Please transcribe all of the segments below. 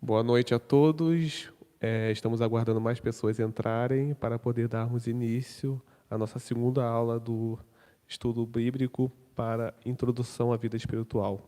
Boa noite a todos. Estamos aguardando mais pessoas entrarem para poder darmos início à nossa segunda aula do estudo bíblico para introdução à vida espiritual.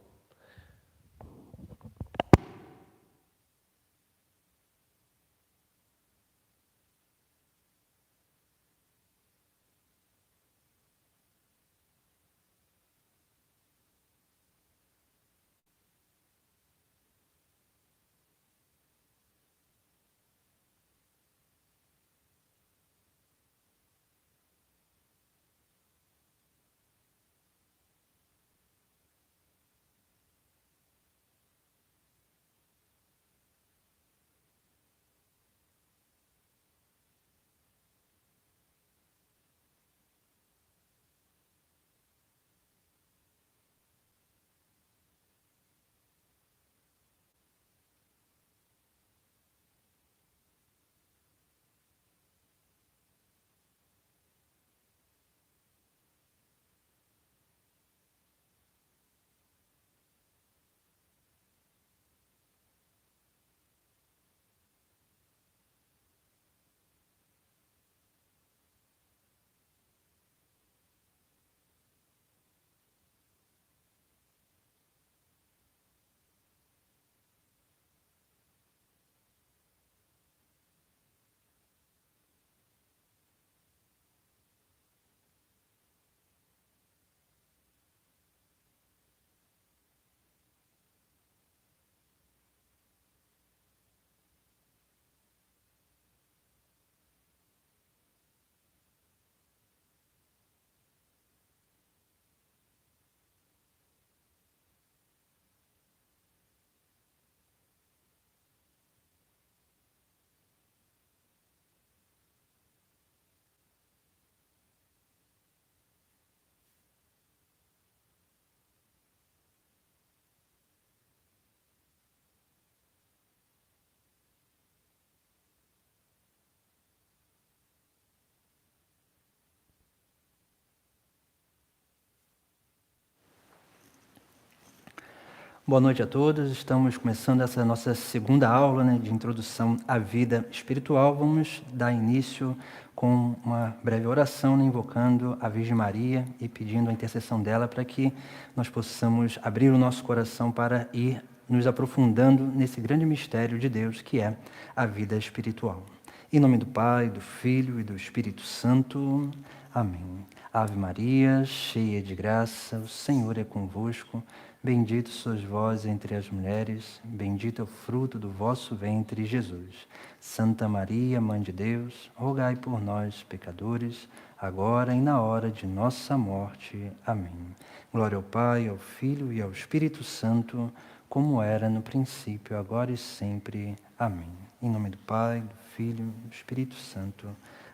Boa noite a todos. Estamos começando essa nossa segunda aula, de introdução à vida espiritual. Vamos dar início com uma breve oração, invocando a Virgem Maria e pedindo a intercessão dela para que nós possamos abrir o nosso coração para ir nos aprofundando nesse grande mistério de Deus que é a vida espiritual. Em nome do Pai, do Filho e do Espírito Santo. Amém. Ave Maria, cheia de graça, o Senhor é convosco. Bendito sois vós entre as mulheres, bendito é o fruto do vosso ventre, Jesus. Santa Maria, Mãe de Deus, rogai por nós, pecadores, agora e na hora de nossa morte. Amém. Glória ao Pai, ao Filho e ao Espírito Santo, como era no princípio, agora e sempre. Amém. Em nome do Pai, do Filho e do Espírito Santo.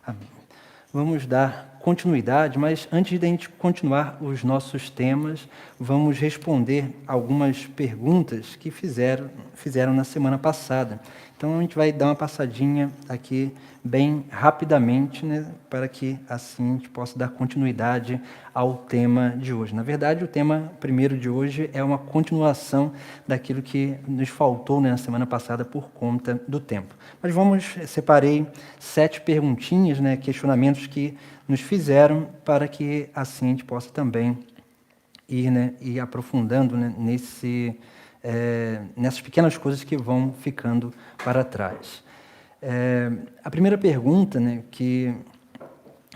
Amém. Vamos dar continuidade, mas antes de a gente continuar os nossos temas, vamos responder algumas perguntas que fizeram na semana passada. Então, a gente vai dar uma passadinha aqui bem rapidamente, para que assim a gente possa dar continuidade ao tema de hoje. Na verdade, o tema primeiro de hoje é uma continuação daquilo que nos faltou na semana passada por conta do tempo. Mas separei 7 perguntinhas, questionamentos que nos fizeram, para que assim a gente possa também ir aprofundando nessas pequenas coisas que vão ficando para trás. A primeira pergunta que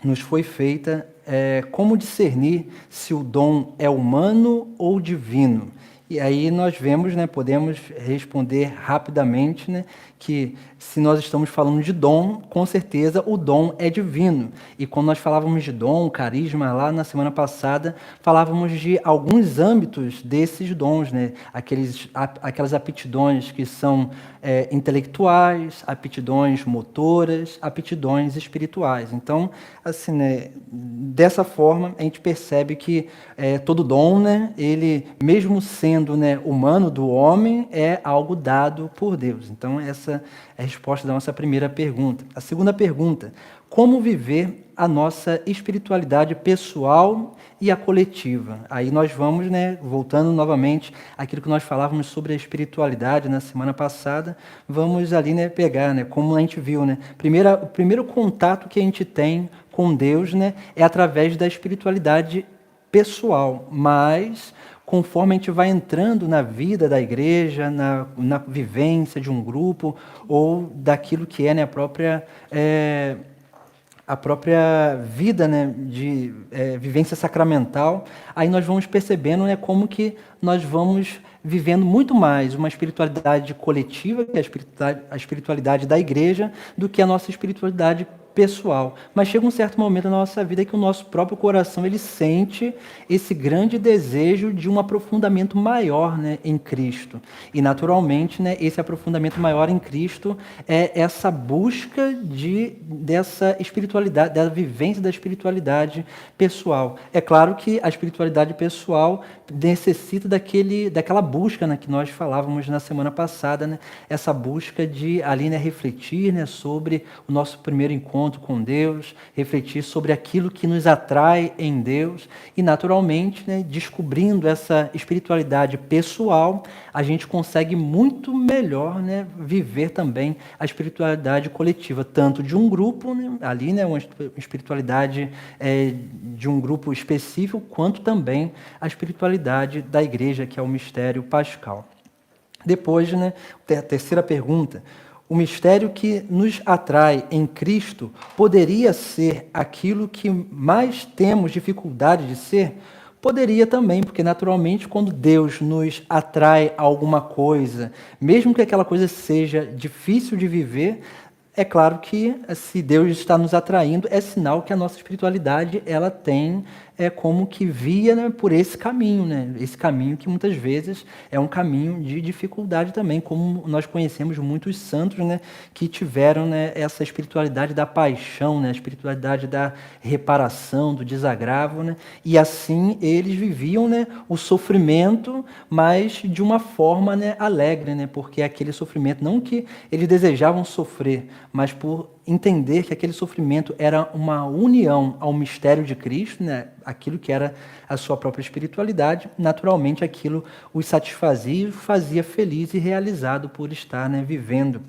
nos foi feita é como discernir se o dom é humano ou divino. E aí nós vemos, podemos responder rapidamente, que se nós estamos falando de dom, com certeza o dom é divino. E quando nós falávamos de dom, carisma, lá na semana passada, falávamos de alguns âmbitos desses dons, aquelas aptidões que são intelectuais, aptidões motoras, aptidões espirituais. Então, assim, dessa forma, a gente percebe que todo dom, ele, mesmo sendo humano do homem, é algo dado por Deus. Então, essa é a resposta da nossa primeira pergunta. A segunda pergunta: como viver a nossa espiritualidade pessoal e a coletiva. Aí nós vamos, voltando novamente àquilo que nós falávamos sobre a espiritualidade na semana passada, vamos ali, pegar, como a gente viu, o primeiro contato que a gente tem com Deus, é através da espiritualidade pessoal, mas conforme a gente vai entrando na vida da igreja, na vivência de um grupo, ou daquilo que é a própria vida, de vivência sacramental, aí nós vamos percebendo, como que nós vamos vivendo muito mais uma espiritualidade coletiva, que é a espiritualidade da igreja, do que a nossa espiritualidade pessoal. Mas chega um certo momento na nossa vida que o nosso próprio coração ele sente esse grande desejo de um aprofundamento maior, em Cristo. E naturalmente, esse aprofundamento maior em Cristo é essa busca dessa espiritualidade, da vivência da espiritualidade pessoal. É claro que a espiritualidade pessoal necessita daquela busca, que nós falávamos na semana passada, essa busca de ali, refletir, sobre o nosso primeiro encontro com Deus, refletir sobre aquilo que nos atrai em Deus e, naturalmente, descobrindo essa espiritualidade pessoal, a gente consegue muito melhor, viver também a espiritualidade coletiva, tanto de um grupo, ali, uma espiritualidade de um grupo específico, quanto também a espiritualidade da igreja, que é o mistério pascal. Depois, a terceira pergunta: o mistério que nos atrai em Cristo poderia ser aquilo que mais temos dificuldade de ser? Poderia também, porque naturalmente quando Deus nos atrai a alguma coisa, mesmo que aquela coisa seja difícil de viver, é claro que se Deus está nos atraindo, é sinal que a nossa espiritualidade ela tem como que via por esse caminho, esse caminho que muitas vezes é um caminho de dificuldade também, como nós conhecemos muitos santos que tiveram essa espiritualidade da paixão, a espiritualidade da reparação, do desagravo, e assim eles viviam o sofrimento, mas de uma forma alegre, porque aquele sofrimento, não que eles desejavam sofrer, mas por entender que aquele sofrimento era uma união ao mistério de Cristo, aquilo que era a sua própria espiritualidade, naturalmente aquilo os satisfazia e fazia feliz e realizado por estar vivendo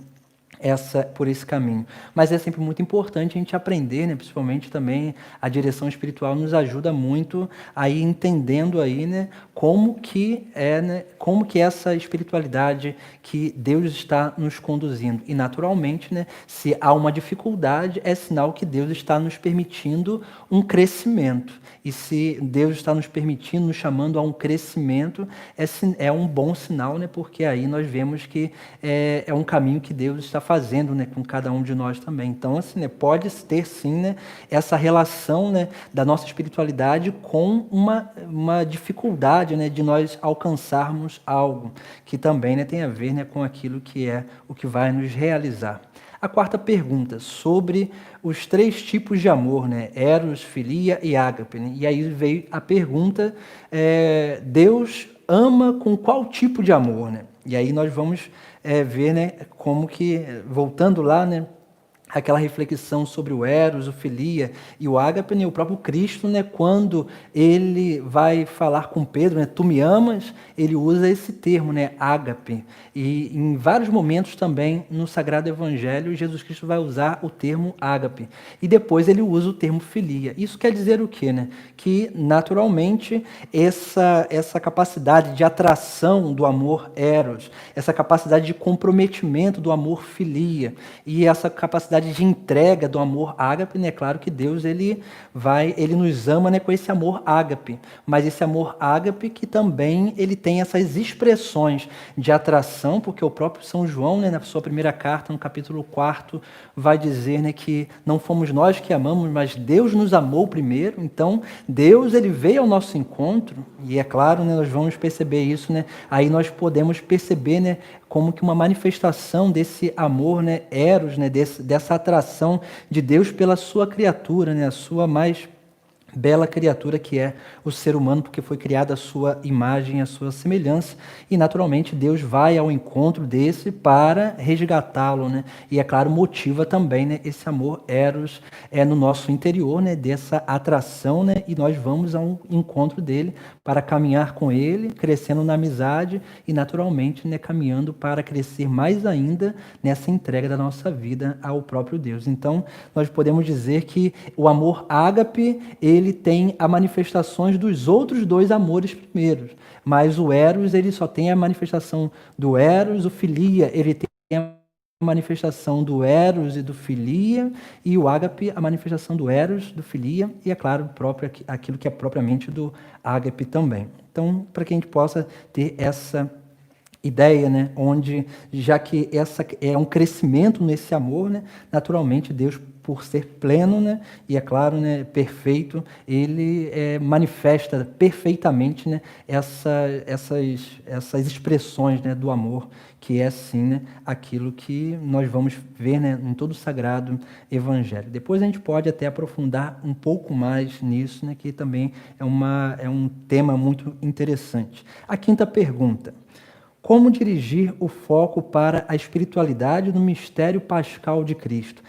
por esse caminho. Mas é sempre muito importante a gente aprender, principalmente também a direção espiritual nos ajuda muito a ir entendendo aí, como que essa espiritualidade que Deus está nos conduzindo. E naturalmente, se há uma dificuldade, é sinal que Deus está nos permitindo um crescimento. E se Deus está nos permitindo, nos chamando a um crescimento, é um bom sinal, porque aí nós vemos que é um caminho que Deus está fazendo com cada um de nós também. Então, assim, pode ter sim essa relação da nossa espiritualidade com uma dificuldade de nós alcançarmos algo, que também tem a ver com aquilo que é o que vai nos realizar. A quarta pergunta, sobre os 3 tipos de amor, Eros, Filia e Ágape. E aí veio a pergunta, Deus ama com qual tipo de amor? E aí nós vamos ver como que, voltando lá, aquela reflexão sobre o Eros, o Filia e o Ágape, o próprio Cristo, quando ele vai falar com Pedro, tu me amas, ele usa esse termo, Ágape. E em vários momentos também no Sagrado Evangelho, Jesus Cristo vai usar o termo Ágape. E depois ele usa o termo Filia. Isso quer dizer o quê? Que, naturalmente, essa capacidade de atração do amor Eros, essa capacidade de comprometimento do amor Filia e essa capacidade de entrega do amor ágape, é claro que Deus ele nos ama com esse amor ágape, mas esse amor ágape que também ele tem essas expressões de atração, porque o próprio São João, na sua primeira carta, no capítulo 4, vai dizer que não fomos nós que amamos, mas Deus nos amou primeiro. Então, Deus ele veio ao nosso encontro, e é claro, nós vamos perceber isso, aí nós podemos perceber como que uma manifestação desse amor, Eros, dessa atração de Deus pela sua criatura, a sua mais bela criatura que é o ser humano, porque foi criada a sua imagem, a sua semelhança, e naturalmente Deus vai ao encontro desse para resgatá-lo, né? E é claro, motiva também, né, esse amor eros no nosso interior, né, dessa atração, né? E nós vamos ao encontro dele para caminhar com ele, crescendo na amizade e naturalmente, né, caminhando para crescer mais ainda nessa entrega da nossa vida ao próprio Deus. Então, nós podemos dizer que o amor ágape, ele tem as manifestações dos outros dois amores primeiros, mas o eros, ele só tem a manifestação do eros, o filia, ele tem a manifestação do eros e do filia, e o ágape, a manifestação do eros, do filia, e é claro, próprio, aquilo que é propriamente do ágape também. Então, para que a gente possa ter essa ideia, né, onde, já que essa é um crescimento nesse amor, né, naturalmente Deus, por ser pleno, né, e é claro, né, perfeito, ele manifesta perfeitamente, né, essas expressões, né, do amor, que é assim, né, aquilo que nós vamos ver, né, em todo o sagrado evangelho. Depois a gente pode até aprofundar um pouco mais nisso, né, que também é um tema muito interessante. A quinta pergunta: como dirigir o foco para a espiritualidade no mistério pascal de Cristo?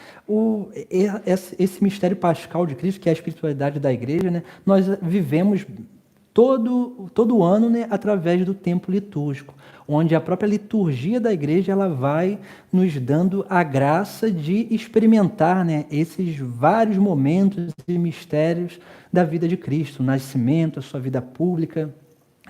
Esse mistério pascal de Cristo, que é a espiritualidade da igreja, né, nós vivemos todo ano, né, através do tempo litúrgico, onde a própria liturgia da igreja ela vai nos dando a graça de experimentar, né, esses vários momentos e mistérios da vida de Cristo, o nascimento, a sua vida pública,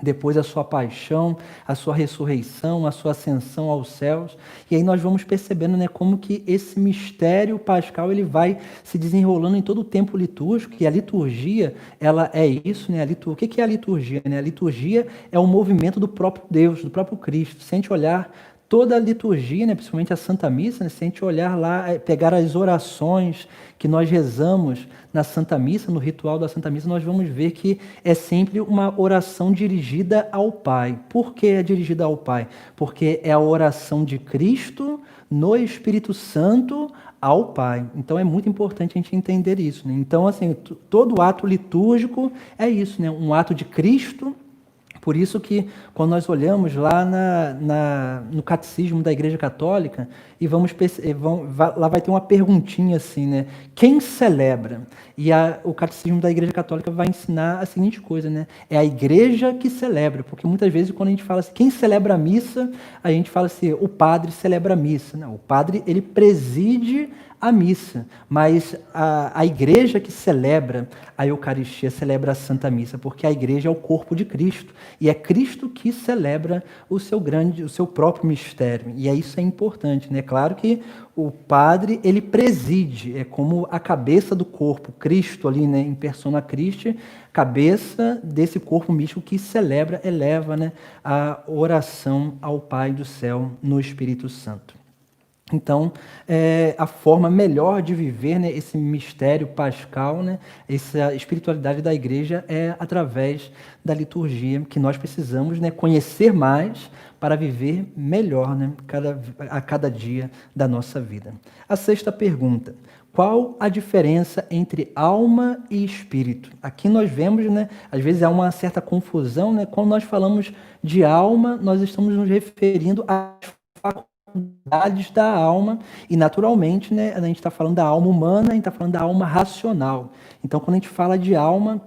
depois a sua paixão, a sua ressurreição, a sua ascensão aos céus. E aí nós vamos percebendo, né, como que esse mistério pascal ele vai se desenrolando em todo o tempo litúrgico, e a liturgia, ela é isso, né? O que é a liturgia? Né? A liturgia é o movimento do próprio Deus, do próprio Cristo. Se a gente olhar toda a liturgia, né, principalmente a Santa Missa, né, se a gente olhar lá, pegar as orações que nós rezamos na Santa Missa, no ritual da Santa Missa, nós vamos ver que é sempre uma oração dirigida ao Pai. Por que é dirigida ao Pai? Porque é a oração de Cristo no Espírito Santo ao Pai. Então é muito importante a gente entender isso, né? Então, assim, todo ato litúrgico é isso, né? Um ato de Cristo. Por isso que, quando nós olhamos lá no Catecismo da Igreja Católica, e lá vai ter uma perguntinha assim, né? Quem celebra? E o Catecismo da Igreja Católica vai ensinar a seguinte coisa, né? É a Igreja que celebra, porque muitas vezes quando a gente fala assim, quem celebra a missa, a gente fala assim, o padre celebra a missa. Não, o padre, ele preside a missa, mas a igreja que celebra a Eucaristia celebra a Santa Missa, porque a igreja é o corpo de Cristo, e é Cristo que celebra o seu próprio mistério, e isso é importante, né? Claro que o padre, ele preside, é como a cabeça do corpo, Cristo ali, né, em persona Christi, cabeça desse corpo místico que celebra, eleva, né, a oração ao Pai do céu no Espírito Santo. Então, a forma melhor de viver, né, esse mistério pascal, né, essa espiritualidade da igreja é através da liturgia, que nós precisamos, né, conhecer mais para viver melhor, né, a cada dia da nossa vida. A sexta pergunta: qual a diferença entre alma e espírito? Aqui nós vemos, né, às vezes há uma certa confusão, né, quando nós falamos de alma, nós estamos nos referindo às faculdades da alma, e naturalmente, né, a gente está falando da alma humana, a gente está falando da alma racional. Então, quando a gente fala de alma,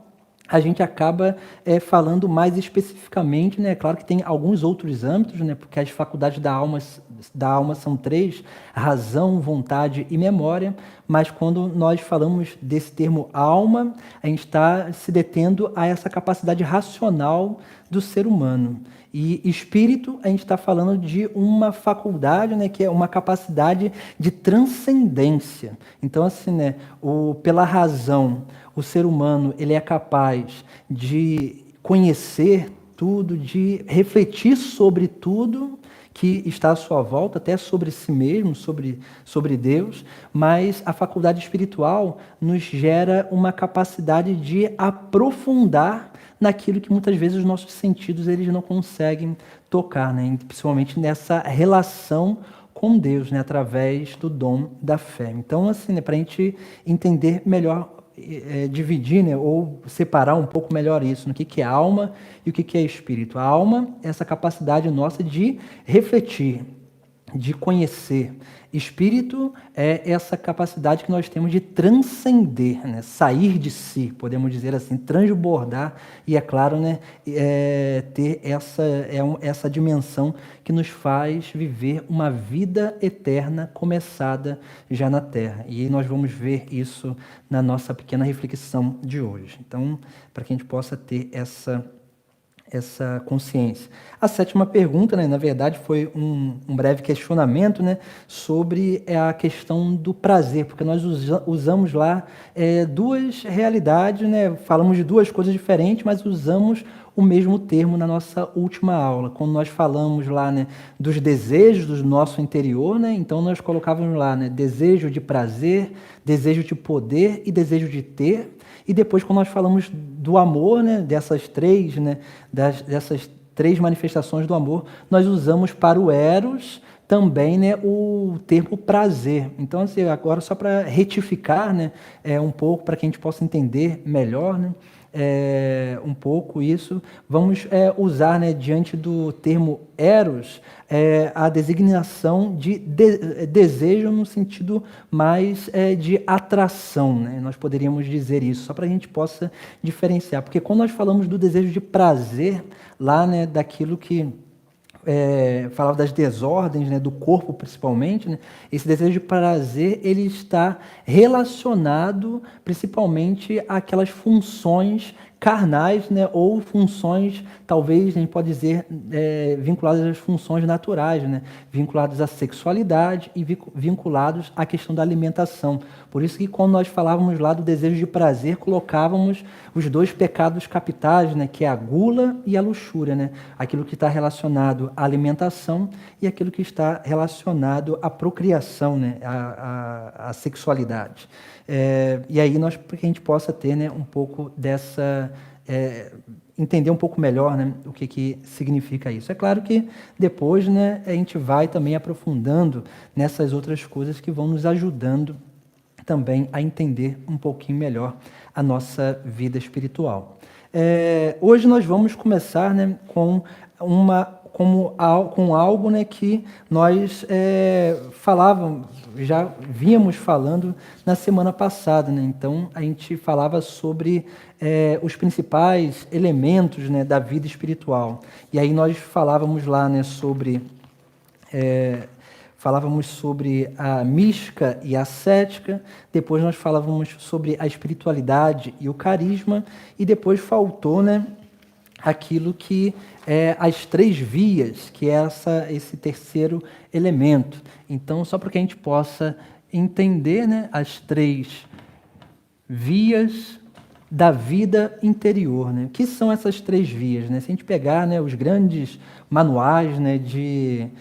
a gente acaba falando mais especificamente, né? Claro que tem alguns outros âmbitos, né? Porque as faculdades da alma são 3, razão, vontade e memória, mas quando nós falamos desse termo alma, a gente está se detendo a essa capacidade racional do ser humano. E espírito, a gente está falando de uma faculdade, né, que é uma capacidade de transcendência. Então, assim, né, pela razão, o ser humano ele é capaz de conhecer tudo, de refletir sobre tudo que está à sua volta, até sobre si mesmo, sobre Deus, mas a faculdade espiritual nos gera uma capacidade de aprofundar naquilo que muitas vezes os nossos sentidos eles não conseguem tocar, né? Principalmente nessa relação com Deus, né? Através do dom da fé. Então, assim, né, para a gente entender melhor dividir, né, ou separar um pouco melhor isso, no que é alma e o que é espírito. A alma é essa capacidade nossa de refletir, de conhecer. Espírito é essa capacidade que nós temos de transcender, né? Sair de si, podemos dizer assim, transbordar, e é claro, né, ter essa dimensão que nos faz viver uma vida eterna começada já na Terra. E nós vamos ver isso na nossa pequena reflexão de hoje. Então, para que a gente possa ter essa consciência. A sétima pergunta, né, na verdade, foi um breve questionamento, né, sobre a questão do prazer, porque nós usamos lá duas realidades, né, falamos de duas coisas diferentes, mas usamos o mesmo termo na nossa última aula. Quando nós falamos lá, né, dos desejos do nosso interior, né, então nós colocávamos lá, né, desejo de prazer, desejo de poder e desejo de ter. E depois, quando nós falamos do amor, né, dessas três manifestações do amor, nós usamos para o eros também, né, o termo prazer. Então, assim, agora só para retificar, né, um pouco, para que a gente possa entender melhor, né, um pouco isso, vamos usar, né, diante do termo eros, a designação de desejo no sentido mais de atração, né? Nós poderíamos dizer isso, só para a gente possa diferenciar, porque quando nós falamos do desejo de prazer, lá, né, daquilo que falava das desordens, né, do corpo principalmente, né, esse desejo de prazer ele está relacionado principalmente àquelas funções carnais, né, ou funções, talvez a gente pode dizer, vinculadas às funções naturais, né, vinculadas à sexualidade e vinculados à questão da alimentação. Por isso que quando nós falávamos lá do desejo de prazer, colocávamos os dois pecados capitais, né, que é a gula e a luxúria, né, aquilo que está relacionado à alimentação e aquilo que está relacionado à procriação, né, à sexualidade. E aí para que a gente possa ter, né, um pouco dessa entender um pouco melhor, né, o que significa isso. É claro que depois, né, a gente vai também aprofundando nessas outras coisas que vão nos ajudando também a entender um pouquinho melhor a nossa vida espiritual. Hoje nós vamos começar, né, com algo, né, que nós já vínhamos falando na semana passada, né? Então a gente falava sobre os principais elementos, né, da vida espiritual. E aí nós falávamos lá, né, sobre a mística e a ascética, depois nós falávamos sobre a espiritualidade e o carisma, e depois faltou, né, aquilo que é as três vias, que é esse terceiro elemento. Então, só para que a gente possa entender, né, as três vias da vida interior, né? O que são essas três vias, né? Se a gente pegar, né, os grandes manuais, né, de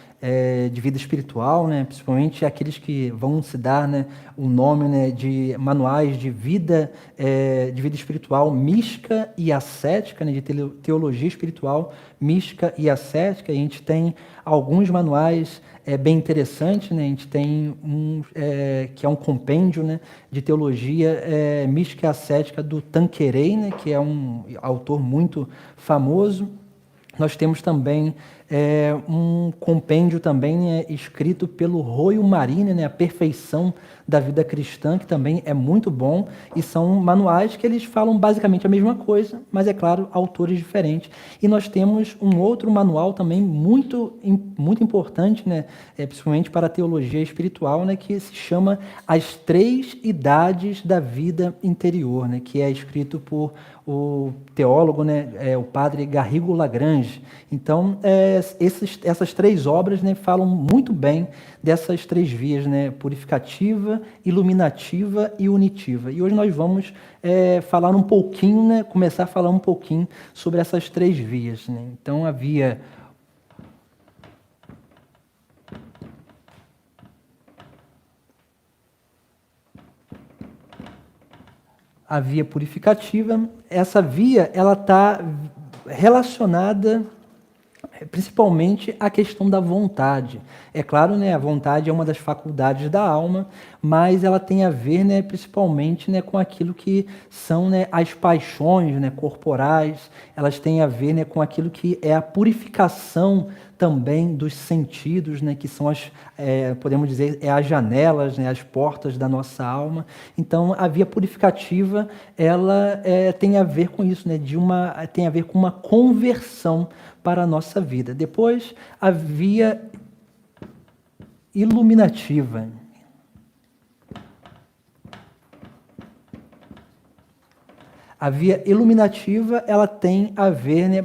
vida espiritual, né, principalmente aqueles que vão se dar, né, o nome, né, de manuais de vida espiritual mística e ascética, né, de teologia espiritual mística e ascética. A gente tem alguns manuais bem interessantes, né? A gente tem que é um compêndio, né, de teologia mística e ascética do Tanqueray, né, que é um autor muito famoso. Nós temos também um compêndio também escrito pelo Royo Marini, né, A Perfeição da Vida Cristã, que também é muito bom, e são manuais que eles falam basicamente a mesma coisa, mas, é claro, autores diferentes. E nós temos um outro manual também muito, muito importante, né, principalmente para a teologia espiritual, né, que se chama As Três Idades da Vida Interior, né, que é escrito por o teólogo, né, o padre Garrigou Lagrange. Então, essas três obras, né, falam muito bem dessas três vias, né, purificativa, iluminativa e unitiva. E hoje nós vamos falar um pouquinho, né, começar a falar um pouquinho sobre essas três vias, né? Então, havia a via purificativa. Essa via ela está relacionada principalmente a questão da vontade. É claro, né, a vontade é uma das faculdades da alma, mas ela tem a ver, né, principalmente, né, com aquilo que são, né, as paixões, né, corporais, elas têm a ver, né, com aquilo que é a purificação também dos sentidos, né, que são podemos dizer, as janelas, né, as portas da nossa alma. Então, a via purificativa, ela tem a ver com isso, né, tem a ver com uma conversão para a nossa vida. Depois, a via iluminativa. A via iluminativa, ela tem a ver, né,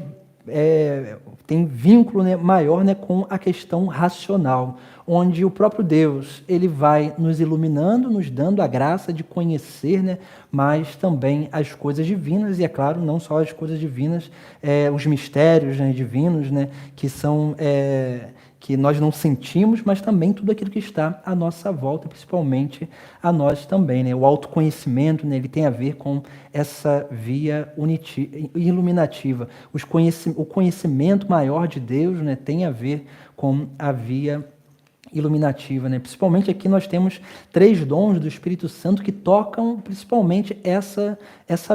tem vínculo, né, maior, né, com a questão racional, onde o próprio Deus ele vai nos iluminando, nos dando a graça de conhecer, né, mas também as coisas divinas, e é claro, não só as coisas divinas, os mistérios, né, divinos, né, que são que nós não sentimos, mas também tudo aquilo que está à nossa volta, principalmente a nós também, né? O autoconhecimento, né, ele tem a ver com essa via iluminativa. O conhecimento maior de Deus, né, tem a ver com a via iluminativa, né? Principalmente aqui nós temos 3 dons do Espírito Santo que tocam principalmente essa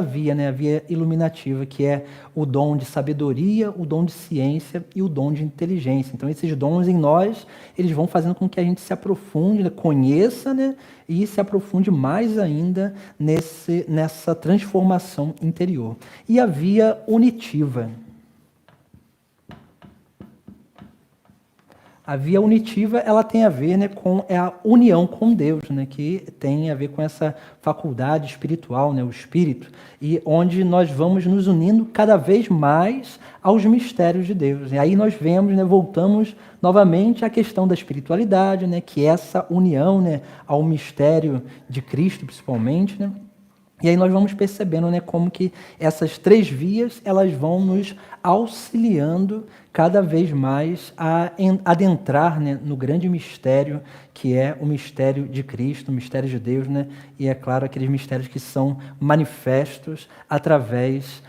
via, né? A via iluminativa, que é o dom de sabedoria, o dom de ciência e o dom de inteligência. Então esses dons em nós, eles vão fazendo com que a gente se aprofunde, né? Conheça, né? E se aprofunde mais ainda nessa transformação interior. E a via unitiva. A via unitiva, ela tem a ver, né, com a união com Deus, né, que tem a ver com essa faculdade espiritual, né, o Espírito, e onde nós vamos nos unindo cada vez mais aos mistérios de Deus. E aí nós vemos, né, voltamos novamente à questão da espiritualidade, né, que é essa união, né, ao mistério de Cristo, principalmente, né. E aí nós vamos percebendo, né, como que essas 3 vias elas vão nos auxiliando cada vez mais a adentrar, né, no grande mistério que é o mistério de Cristo, o mistério de Deus, né, e é claro aqueles mistérios que são manifestos através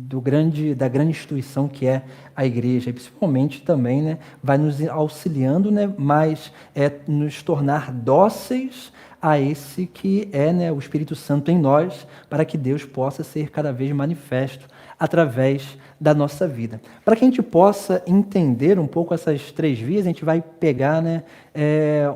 da grande instituição que é a igreja, e principalmente também, né, vai nos auxiliando, né, mas nos tornar dóceis a esse que é, né, o Espírito Santo em nós, para que Deus possa ser cada vez manifesto através da nossa vida. Para que a gente possa entender um pouco essas 3 vias, a gente vai pegar, né,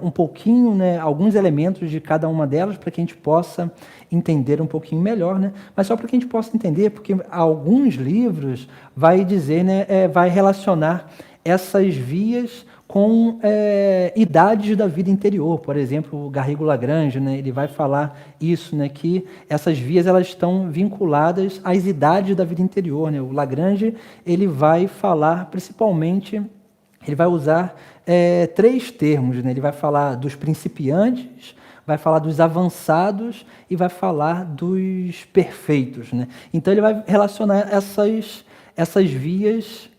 um pouquinho, né, alguns elementos de cada uma delas, para que a gente possa entender um pouquinho melhor, né? Mas só para que a gente possa entender, porque alguns livros vai dizer, né, vai relacionar essas vias com idades da vida interior. Por exemplo, o Garrigou-Lagrange, né, ele vai falar isso, né, que essas vias elas estão vinculadas às idades da vida interior, né? O Lagrange ele vai falar principalmente, ele vai usar 3 termos, né? Ele vai falar dos principiantes, vai falar dos avançados e vai falar dos perfeitos, né? Então ele vai relacionar essas vias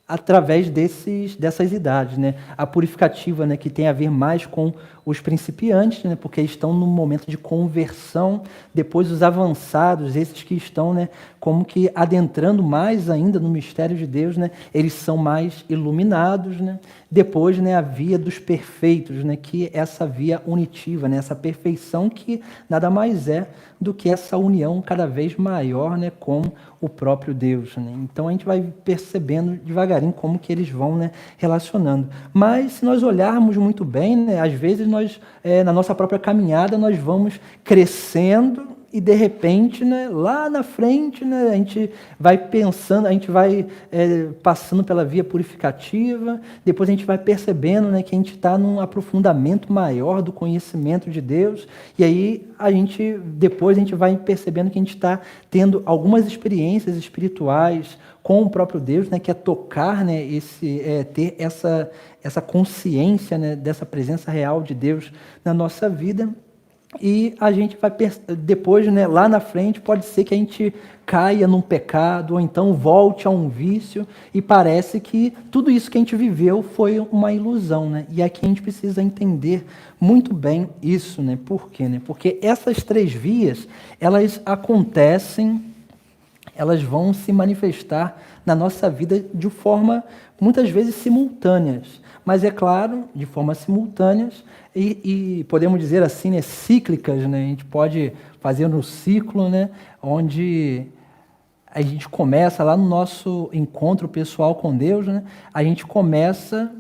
através dessas idades, né? A purificativa, né, que tem a ver mais com os principiantes, né, porque eles estão num momento de conversão. Depois os avançados, esses que estão, né, como que adentrando mais ainda no mistério de Deus, né, eles são mais iluminados, né? Depois, né, a via dos perfeitos, né, que é essa via unitiva, né, essa perfeição que nada mais é do que essa união cada vez maior, né, com o próprio Deus, né? Então a gente vai percebendo devagarinho como que eles vão, né, relacionando. Mas se nós olharmos muito bem, né, às vezes nós, na nossa própria caminhada, nós vamos crescendo e de repente, né, lá na frente, né, a gente vai pensando, a gente vai passando pela via purificativa, depois a gente vai percebendo, né, que a gente está num aprofundamento maior do conhecimento de Deus, e aí depois a gente vai percebendo que a gente está tendo algumas experiências espirituais com o próprio Deus, né, que é tocar, né, ter essa consciência, né, dessa presença real de Deus na nossa vida. E a gente vai depois, né, lá na frente, pode ser que a gente caia num pecado, ou então volte a um vício, e parece que tudo isso que a gente viveu foi uma ilusão, né? E aqui a gente precisa entender muito bem isso, né? Por quê, né? Porque essas 3 vias, elas acontecem elas vão se manifestar na nossa vida de forma, muitas vezes, simultâneas. Mas, é claro, de forma simultâneas e podemos dizer assim, né, cíclicas, né? A gente pode fazer um ciclo, né, onde a gente começa lá no nosso encontro pessoal com Deus, né? A gente começa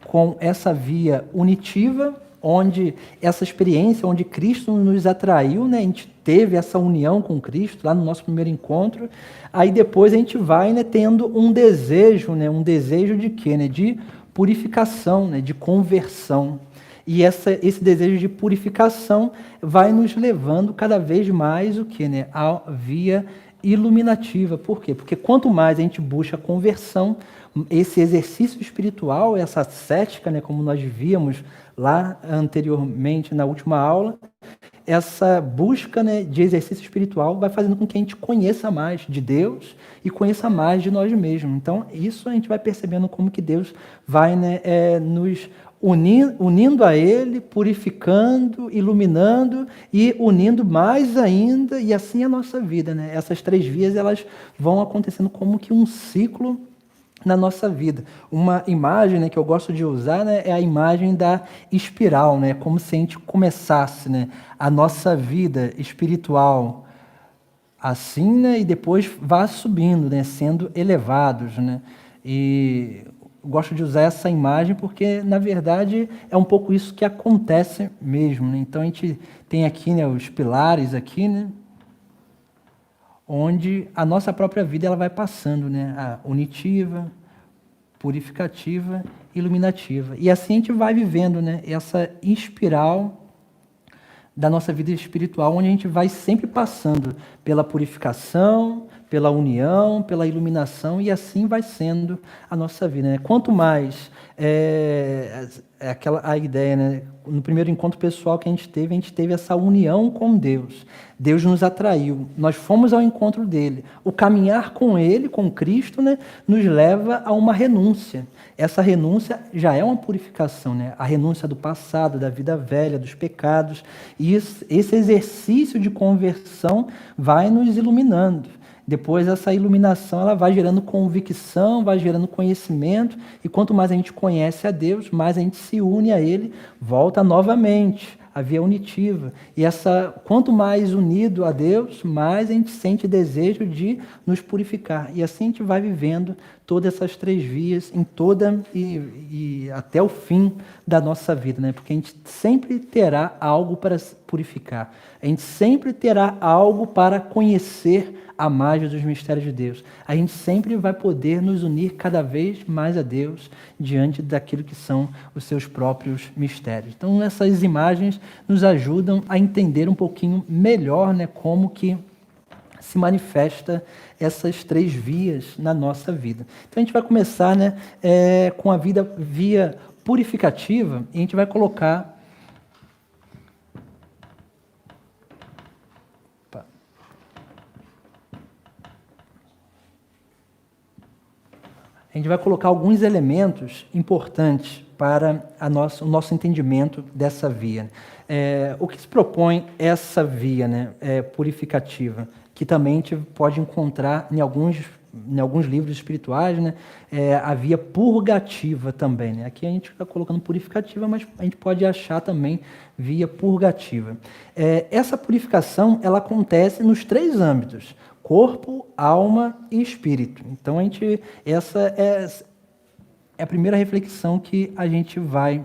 com essa via unitiva, onde essa experiência, onde Cristo nos atraiu, né? A gente teve essa união com Cristo lá no nosso primeiro encontro. Aí depois a gente vai, né, tendo um desejo, né? Um desejo de quê? Né? De purificação, né? De conversão. E esse desejo de purificação vai nos levando cada vez mais o quê? Né? A via iluminativa. Por quê? Porque quanto mais a gente busca a conversão, esse exercício espiritual, essa ascética, né, como nós víamos lá anteriormente na última aula, essa busca, né, de exercício espiritual vai fazendo com que a gente conheça mais de Deus e conheça mais de nós mesmos. Então, isso a gente vai percebendo como que Deus vai, né, nos unindo a Ele, purificando, iluminando e unindo mais ainda, e assim a nossa vida, né? Essas três vias, elas vão acontecendo como que um ciclo na nossa vida. Uma imagem, né, que eu gosto de usar, né, é a imagem da espiral, né? Como se a gente começasse, né, a nossa vida espiritual assim, né, e depois vá subindo, né, sendo elevados, né? E gosto de usar essa imagem porque, na verdade, é um pouco isso que acontece mesmo, né? Então, a gente tem aqui, né, os pilares aqui, né, onde a nossa própria vida ela vai passando, né? A unitiva, purificativa, iluminativa. E assim a gente vai vivendo, né, essa espiral da nossa vida espiritual, onde a gente vai sempre passando pela purificação, pela união, pela iluminação, e assim vai sendo a nossa vida, né? Quanto mais a ideia, né? No primeiro encontro pessoal que a gente teve essa união com Deus. Deus nos atraiu, nós fomos ao encontro dele. O caminhar com ele, com Cristo, né, nos leva a uma renúncia. Essa renúncia já é uma purificação, né? A renúncia do passado, da vida velha, dos pecados. E esse exercício de conversão vai nos iluminando. Depois essa iluminação ela vai gerando convicção, vai gerando conhecimento, e quanto mais a gente conhece a Deus, mais a gente se une a Ele, volta novamente a via unitiva. E quanto mais unido a Deus, mais a gente sente desejo de nos purificar. E assim a gente vai vivendo todas essas três vias em toda e até o fim da nossa vida, né? Porque a gente sempre terá algo para purificar. A gente sempre terá algo para conhecer a mágica dos mistérios de Deus. A gente sempre vai poder nos unir cada vez mais a Deus diante daquilo que são os seus próprios mistérios. Então, essas imagens nos ajudam a entender um pouquinho melhor, né, como que se manifesta essas três vias na nossa vida. Então, a gente vai começar, né, com a via purificativa, e a gente vai colocar alguns elementos importantes para o nosso entendimento dessa via. O que se propõe essa via, né, purificativa, que também a gente pode encontrar em alguns livros espirituais, né, a via purgativa também. Né? Aqui a gente está colocando purificativa, mas a gente pode achar também via purgativa. Essa purificação ela acontece nos três âmbitos: corpo, alma e espírito. Então, essa é a primeira reflexão que a gente vai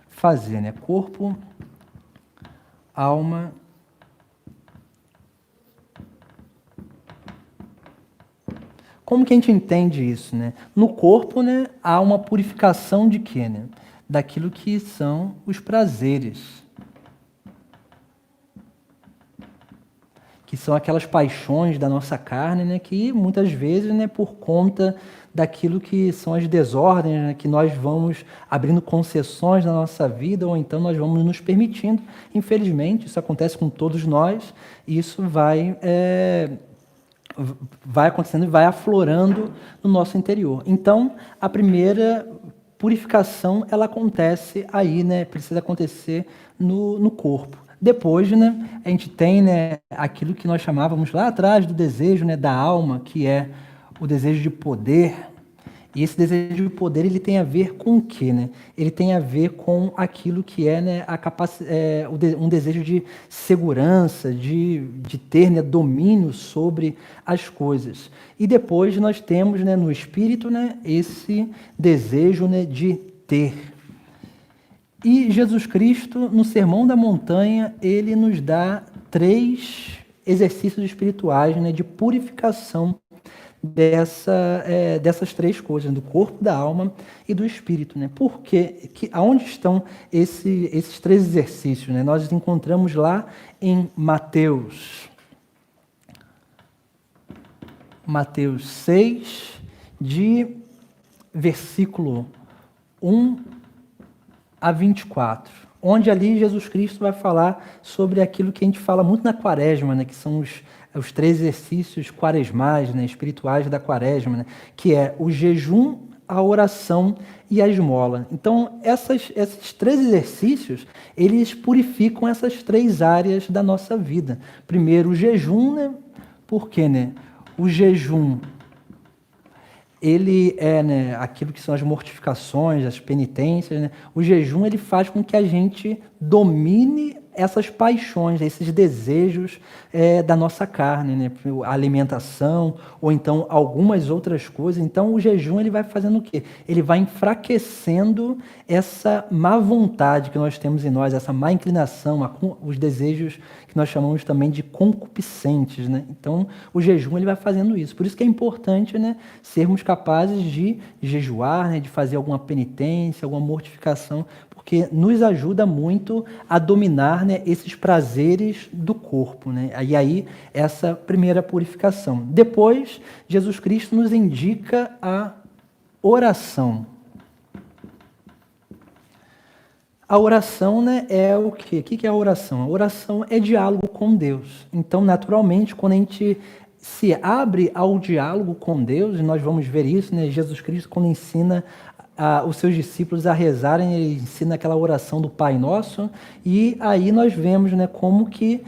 fazer, né? Corpo, alma. Como que a gente entende isso, né? No corpo, né, há uma purificação de quê, né? Daquilo que são os prazeres, que são aquelas paixões da nossa carne, né, que muitas vezes, né, por conta daquilo que são as desordens, né, que nós vamos abrindo concessões na nossa vida, ou então nós vamos nos permitindo. Infelizmente, isso acontece com todos nós, e isso vai acontecendo e vai aflorando no nosso interior. Então, a primeira purificação, ela acontece aí, né, precisa acontecer no corpo. Depois, né, a gente tem, né, aquilo que nós chamávamos lá atrás do desejo, né, da alma, que é o desejo de poder. E esse desejo de poder, ele tem a ver com o quê, né? Ele tem a ver com aquilo que é, né, um desejo de segurança, de ter, né, domínio sobre as coisas. E depois nós temos, né, no espírito, né, esse desejo, né, de ter. E Jesus Cristo, no Sermão da Montanha, ele nos dá 3 exercícios espirituais, né, de purificação dessas 3 coisas, do corpo, da alma e do espírito, né? Porque aonde estão esses 3 exercícios, né? Nós encontramos lá em Mateus 6, de versículo 1 a 24, onde ali Jesus Cristo vai falar sobre aquilo que a gente fala muito na quaresma, né? Que são os 3 exercícios quaresmais, né, espirituais da quaresma, né, que é o jejum, a oração e a esmola. Então, esses 3 exercícios, eles purificam essas 3 áreas da nossa vida. Primeiro, o jejum, né? Por quê, né? O jejum, ele é, né, aquilo que são as mortificações, as penitências, né? O jejum, ele faz com que a gente domine essas paixões, esses desejos da nossa carne, né? A alimentação, ou então algumas outras coisas. Então, o jejum, ele vai fazendo o quê? Ele vai enfraquecendo essa má vontade que nós temos em nós, essa má inclinação, os desejos que nós chamamos também de concupiscentes, né? Então, o jejum, ele vai fazendo isso. Por isso que é importante, né, sermos capazes de jejuar, né, de fazer alguma penitência, alguma mortificação, porque nos ajuda muito a dominar, né, esses prazeres do corpo, né? E aí, essa primeira purificação. Depois, Jesus Cristo nos indica a oração. A oração, né, é o quê? O que é a oração? A oração é diálogo com Deus. Então, naturalmente, quando a gente se abre ao diálogo com Deus, e nós vamos ver isso, né? Jesus Cristo, quando ensina os seus discípulos a rezarem, ele ensina aquela oração do Pai Nosso, e aí nós vemos, né, como que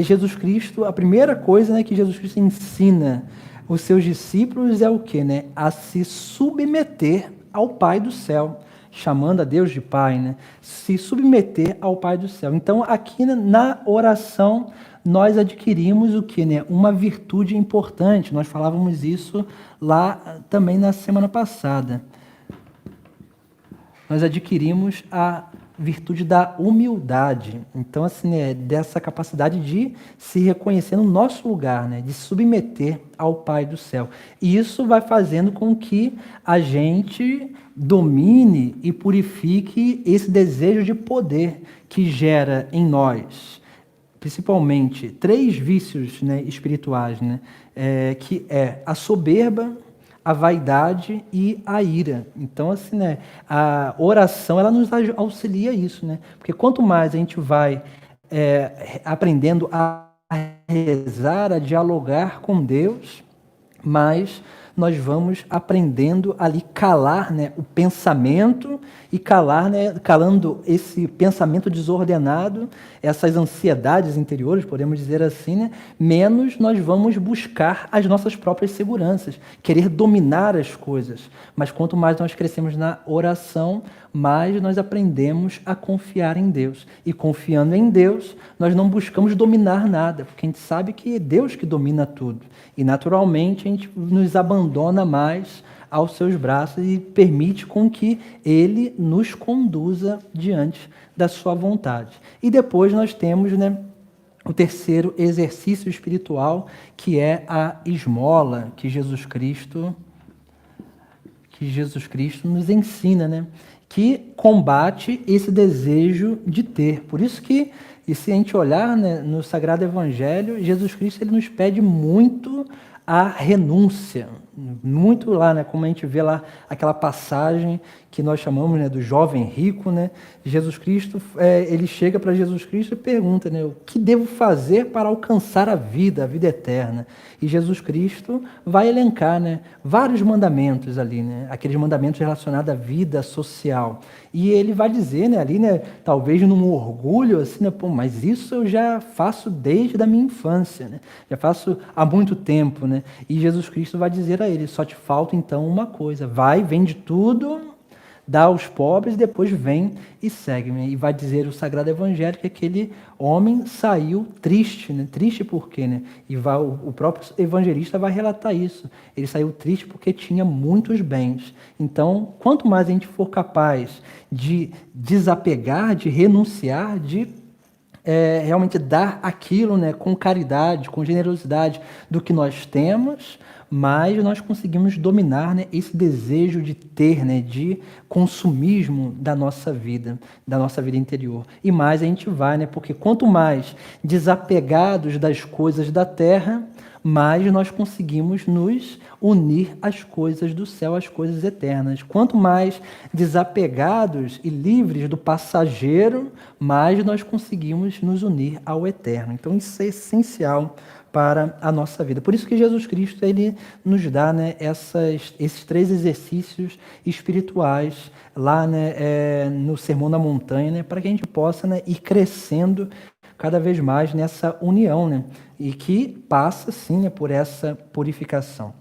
Jesus Cristo, a primeira coisa, né, que Jesus Cristo ensina os seus discípulos é o quê, né? A se submeter ao Pai do céu, chamando a Deus de Pai, né? Se submeter ao Pai do céu. Então, aqui, né, na oração, nós adquirimos o quê, né? Uma virtude importante. Nós falávamos isso lá também na semana passada. Nós adquirimos a virtude da humildade. Então, assim, né, dessa capacidade de se reconhecer no nosso lugar, né, de se submeter ao Pai do céu. E isso vai fazendo com que a gente domine e purifique esse desejo de poder que gera em nós, principalmente 3 vícios, né, espirituais, né, que é a soberba, a vaidade e a ira. Então, assim, né, a oração, ela nos auxilia isso, né? Porque quanto mais a gente vai aprendendo a rezar, a dialogar com Deus, mais nós vamos aprendendo ali calar, né, o pensamento e calar, né, calando esse pensamento desordenado, essas ansiedades interiores, podemos dizer assim, né, menos nós vamos buscar as nossas próprias seguranças, querer dominar as coisas. Mas quanto mais nós crescemos na oração, mais nós aprendemos a confiar em Deus. E confiando em Deus, nós não buscamos dominar nada, porque a gente sabe que é Deus que domina tudo. E naturalmente a gente nos abandona mais aos seus braços e permite com que Ele nos conduza diante da sua vontade. E depois nós temos, né, o terceiro exercício espiritual, que é a esmola, que Jesus Cristo nos ensina, né? Que combate esse desejo de ter. Por isso que, e se a gente olhar, né, no Sagrado Evangelho, Jesus Cristo, ele nos pede muito a renúncia. muito lá, né, como a gente vê lá aquela passagem que nós chamamos, né, do jovem rico, né? Jesus Cristo, ele chega para Jesus Cristo e pergunta, né, o que devo fazer para alcançar a vida eterna? E Jesus Cristo vai elencar, né, vários mandamentos ali, né, aqueles mandamentos relacionados à vida social. E ele vai dizer, né, ali, né, talvez num orgulho, assim, né, pô, mas isso eu já faço desde a minha infância, né? Já faço há muito tempo, né? E Jesus Cristo vai dizer a ele, só te falta então uma coisa, vai, vende tudo, dá aos pobres, depois vem e segue-me. E vai dizer o Sagrado Evangelho que aquele homem saiu triste, né? Triste por quê, né? E o próprio evangelista vai relatar isso. Ele saiu triste porque tinha muitos bens. Então, quanto mais a gente for capaz de desapegar, de renunciar, de realmente dar aquilo, né, com caridade, com generosidade do que nós temos, mas nós conseguimos dominar, né, esse desejo de ter, né, de consumismo da nossa vida interior. E mais a gente vai, né, porque quanto mais desapegados das coisas da terra, mais nós conseguimos nos unir às coisas do céu, às coisas eternas. Quanto mais desapegados e livres do passageiro, mais nós conseguimos nos unir ao eterno. Então isso é essencial para a nossa vida. Por isso que Jesus Cristo ele nos dá, né, esses 3 exercícios espirituais lá, né, no Sermão da Montanha, né, para que a gente possa, né, ir crescendo cada vez mais nessa união, né, e que passa, sim, né, por essa purificação.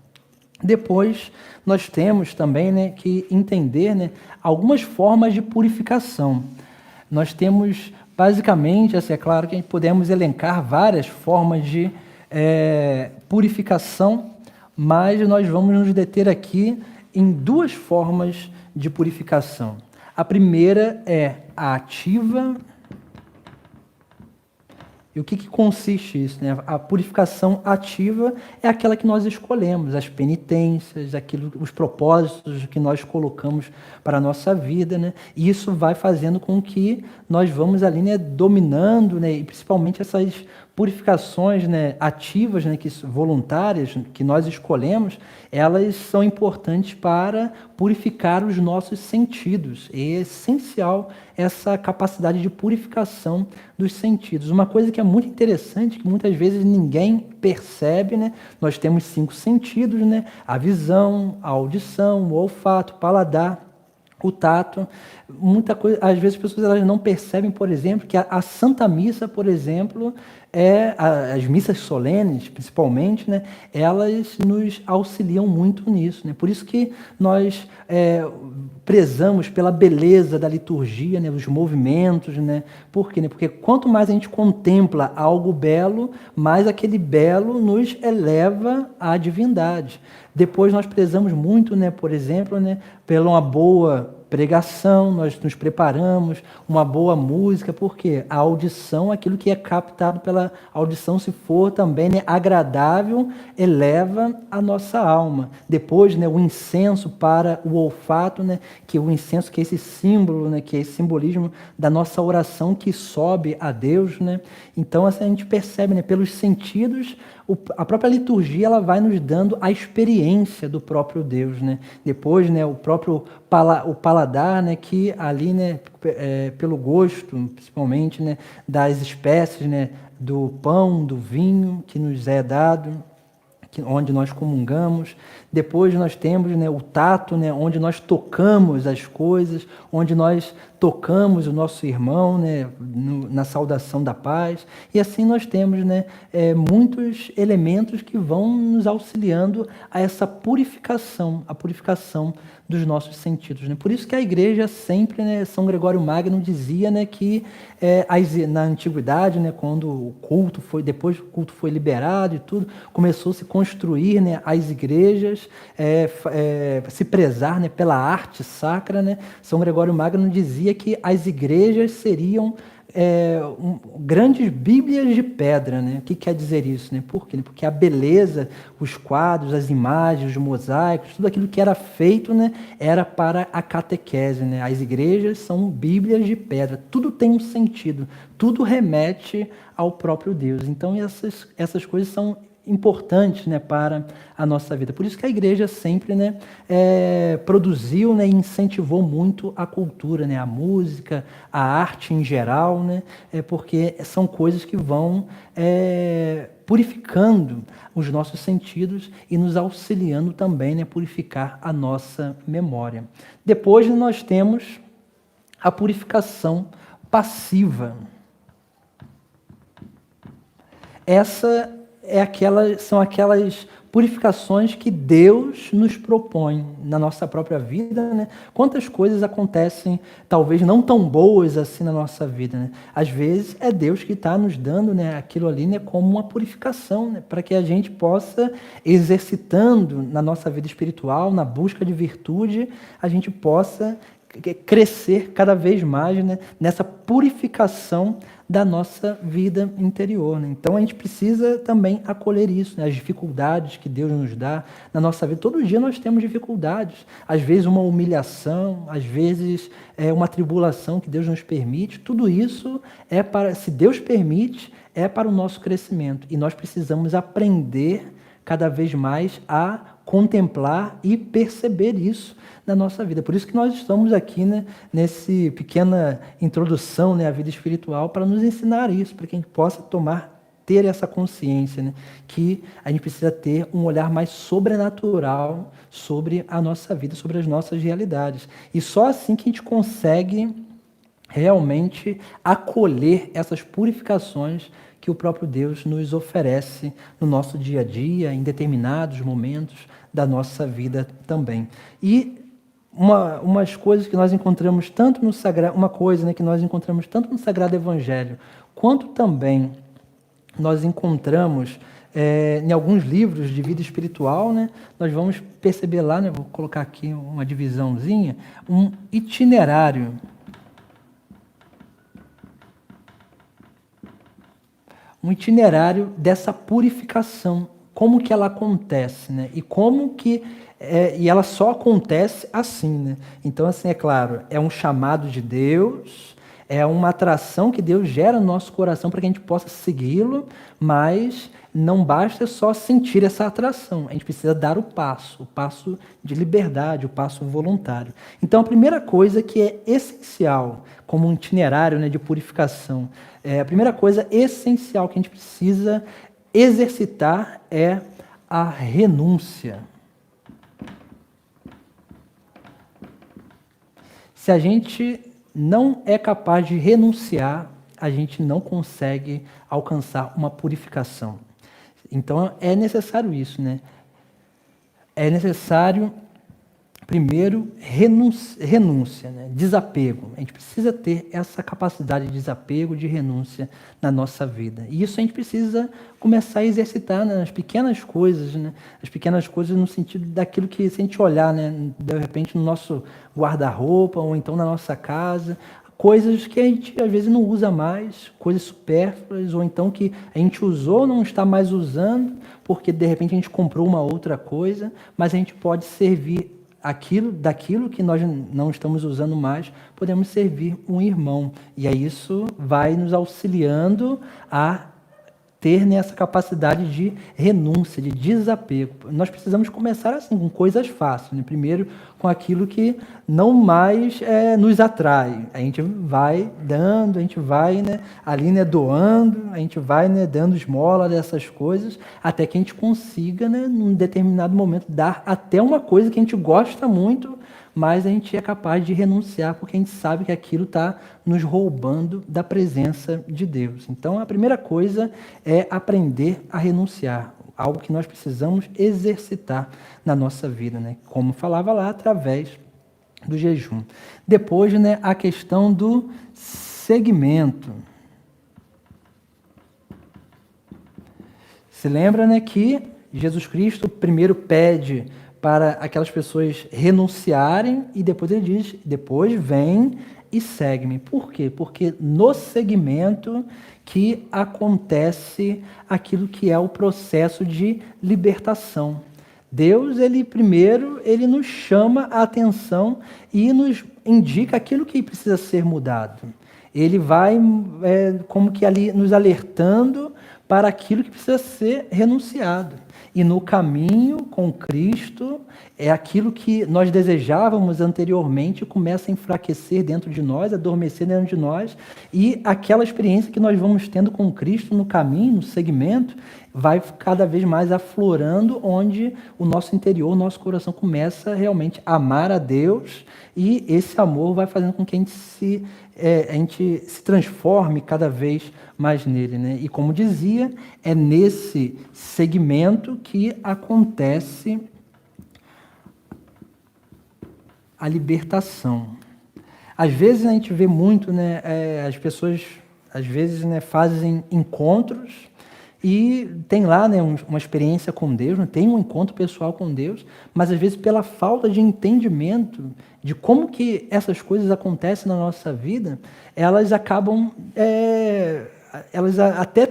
Depois, nós temos também, né, que entender, né, algumas formas de purificação. Nós temos, basicamente, assim, é claro que podemos elencar várias formas de purificação, mas nós vamos nos deter aqui em 2 formas de purificação. A primeira é a ativa. E o que consiste isso, né? A purificação ativa é aquela que nós escolhemos, as penitências, os propósitos que nós colocamos para a nossa vida, né? E isso vai fazendo com que nós vamos ali, né, dominando, né, e principalmente essas purificações, né, ativas, né, voluntárias, que nós escolhemos, elas são importantes para purificar os nossos sentidos. É essencial essa capacidade de purificação dos sentidos. Uma coisa que é muito interessante, que muitas vezes ninguém percebe, né? Nós temos 5 sentidos, né? A visão, a audição, o olfato, o paladar, o tato. Muita coisa, às vezes as pessoas elas não percebem, por exemplo, que a Santa Missa, por exemplo, as missas solenes, principalmente, né, elas nos auxiliam muito nisso, né? Por isso que nós prezamos pela beleza da liturgia, né, os movimentos, né? Por quê? Né? Porque quanto mais a gente contempla algo belo, mais aquele belo nos eleva à divindade. Depois nós prezamos muito, né, por exemplo, né, pela uma boa pregação, nós nos preparamos, uma boa música, porque a audição, aquilo que é captado pela audição, se for também, né, agradável, eleva a nossa alma. Depois, né, o incenso para o olfato, né, que o incenso que é esse símbolo, né, que é esse simbolismo da nossa oração que sobe a Deus, né? Então, assim, a gente percebe, né, pelos sentidos, a própria liturgia ela vai nos dando a experiência do próprio Deus, né? Depois, né, o próprio o paladar, né, que ali, né, pelo gosto, principalmente, né, das espécies, né, do pão, do vinho que nos é dado, onde nós comungamos. Depois nós temos, né, o tato, né, onde nós tocamos as coisas, onde nós tocamos o nosso irmão, né, na saudação da paz. E assim nós temos, né, muitos elementos que vão nos auxiliando a essa purificação, a purificação dos nossos sentidos, né? Por isso que a igreja sempre, né, São Gregório Magno dizia, né, que na antiguidade, né, quando o culto depois que o culto foi liberado e tudo, começou a se construir, né, as igrejas, se prezar, né, pela arte sacra, né? São Gregório Magno dizia que as igrejas seriam grandes bíblias de pedra, né? O que quer dizer isso, né? Por quê? Porque a beleza, os quadros, as imagens, os mosaicos, tudo aquilo que era feito, né, era para a catequese, né? As igrejas são bíblias de pedra, tudo tem um sentido, tudo remete ao próprio Deus. Então essas coisas são importantes, né, para a nossa vida. Por isso que a igreja sempre, né, produziu, né, e incentivou muito a cultura, né, a música, a arte em geral, né, porque são coisas que vão purificando os nossos sentidos e nos auxiliando também, né, a purificar a nossa memória. Depois nós temos a purificação passiva. São aquelas purificações que Deus nos propõe na nossa própria vida, né? Quantas coisas acontecem, talvez não tão boas assim na nossa vida, né? Às vezes é Deus que está nos dando, né, aquilo ali, né, como uma purificação, né, para que a gente possa, exercitando na nossa vida espiritual, na busca de virtude, a gente possa crescer cada vez mais, né, nessa purificação da nossa vida interior, né? Então a gente precisa também acolher isso, né? As dificuldades que Deus nos dá na nossa vida. Todo dia nós temos dificuldades, às vezes uma humilhação, às vezes uma tribulação que Deus nos permite. Tudo isso se Deus permite, é para o nosso crescimento. E nós precisamos aprender cada vez mais a contemplar e perceber isso na nossa vida. Por isso que nós estamos aqui, né, nessa pequena introdução, né, à vida espiritual, para nos ensinar isso, para que a gente possa ter essa consciência, né, que a gente precisa ter um olhar mais sobrenatural sobre a nossa vida, sobre as nossas realidades. E só assim que a gente consegue realmente acolher essas purificações que o próprio Deus nos oferece no nosso dia a dia, em determinados momentos da nossa vida também. E umas coisas que nós encontramos tanto no Sagrado, uma coisa, né, que nós encontramos tanto no Sagrado Evangelho, quanto também nós encontramos em alguns livros de vida espiritual, né, nós vamos perceber lá, né, vou colocar aqui uma divisãozinha, um itinerário. Um itinerário dessa purificação, como que ela acontece, né? E como que e ela só acontece assim, né? Então, assim, é claro, é um chamado de Deus, é uma atração que Deus gera no nosso coração para que a gente possa segui-lo, mas não basta só sentir essa atração, a gente precisa dar o passo de liberdade, o passo voluntário. Então, a primeira coisa que é essencial, como um itinerário, né, de purificação, a primeira coisa essencial que a gente precisa exercitar é a renúncia. Se a gente não é capaz de renunciar, a gente não consegue alcançar uma purificação. Então é necessário isso, né? É necessário, primeiro, renúncia, né? Desapego. A gente precisa ter essa capacidade de desapego, de renúncia na nossa vida. E isso a gente precisa começar a exercitar, né, nas pequenas coisas, né? As pequenas coisas no sentido daquilo que, se a gente olhar, né, de repente no nosso guarda-roupa ou então na nossa casa, coisas que a gente às vezes não usa mais, coisas supérfluas, ou então que a gente usou, não está mais usando, porque de repente a gente comprou uma outra coisa, mas a gente pode servir daquilo que nós não estamos usando mais, podemos servir um irmão. E aí isso vai nos auxiliando a ter nessa capacidade de renúncia, de desapego. Nós precisamos começar assim, com coisas fáceis, né? Primeiro, com aquilo que não mais nos atrai. A gente vai dando, a gente vai, né, ali, né, doando, a gente vai, né, dando esmola dessas coisas, até que a gente consiga, né, num determinado momento, dar até uma coisa que a gente gosta muito, mas a gente é capaz de renunciar, porque a gente sabe que aquilo está nos roubando da presença de Deus. Então, a primeira coisa é aprender a renunciar, algo que nós precisamos exercitar na nossa vida, né? Como falava lá, através do jejum. Depois, né, a questão do seguimento. Se lembra, né, que Jesus Cristo primeiro pede para aquelas pessoas renunciarem e depois ele diz, depois vem e segue-me. Por quê? Porque no seguimento que acontece aquilo que é o processo de libertação. Deus, ele nos chama a atenção e nos indica aquilo que precisa ser mudado. Ele vai como que ali nos alertando para aquilo que precisa ser renunciado. E no caminho com Cristo, é aquilo que nós desejávamos anteriormente começa a enfraquecer dentro de nós, adormecer dentro de nós, e aquela experiência que nós vamos tendo com Cristo no caminho, no segmento, vai cada vez mais aflorando, onde o nosso interior, o nosso coração começa realmente a amar a Deus, e esse amor vai fazendo com que a gente se transforme cada vez mais nele, né? E como dizia, é nesse segmento que acontece a libertação. Às vezes a gente vê muito, né, as pessoas às vezes, né, fazem encontros e tem lá, né, uma experiência com Deus, né, tem um encontro pessoal com Deus, mas às vezes pela falta de entendimento de como que essas coisas acontecem na nossa vida, elas acabam, elas até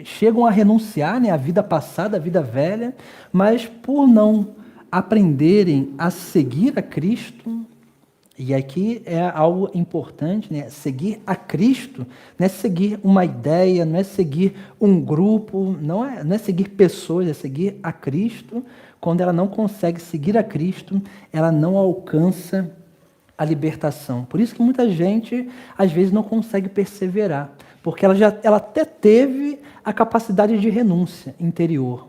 chegam a renunciar, né, à vida passada, à vida velha, mas por não aprenderem a seguir a Cristo. E aqui é algo importante, né? Seguir a Cristo não é seguir uma ideia, não é seguir um grupo, não é seguir pessoas, é seguir a Cristo. Quando ela não consegue seguir a Cristo, ela não alcança a libertação. Por isso que muita gente, às vezes, não consegue perseverar, porque ela até teve a capacidade de renúncia interior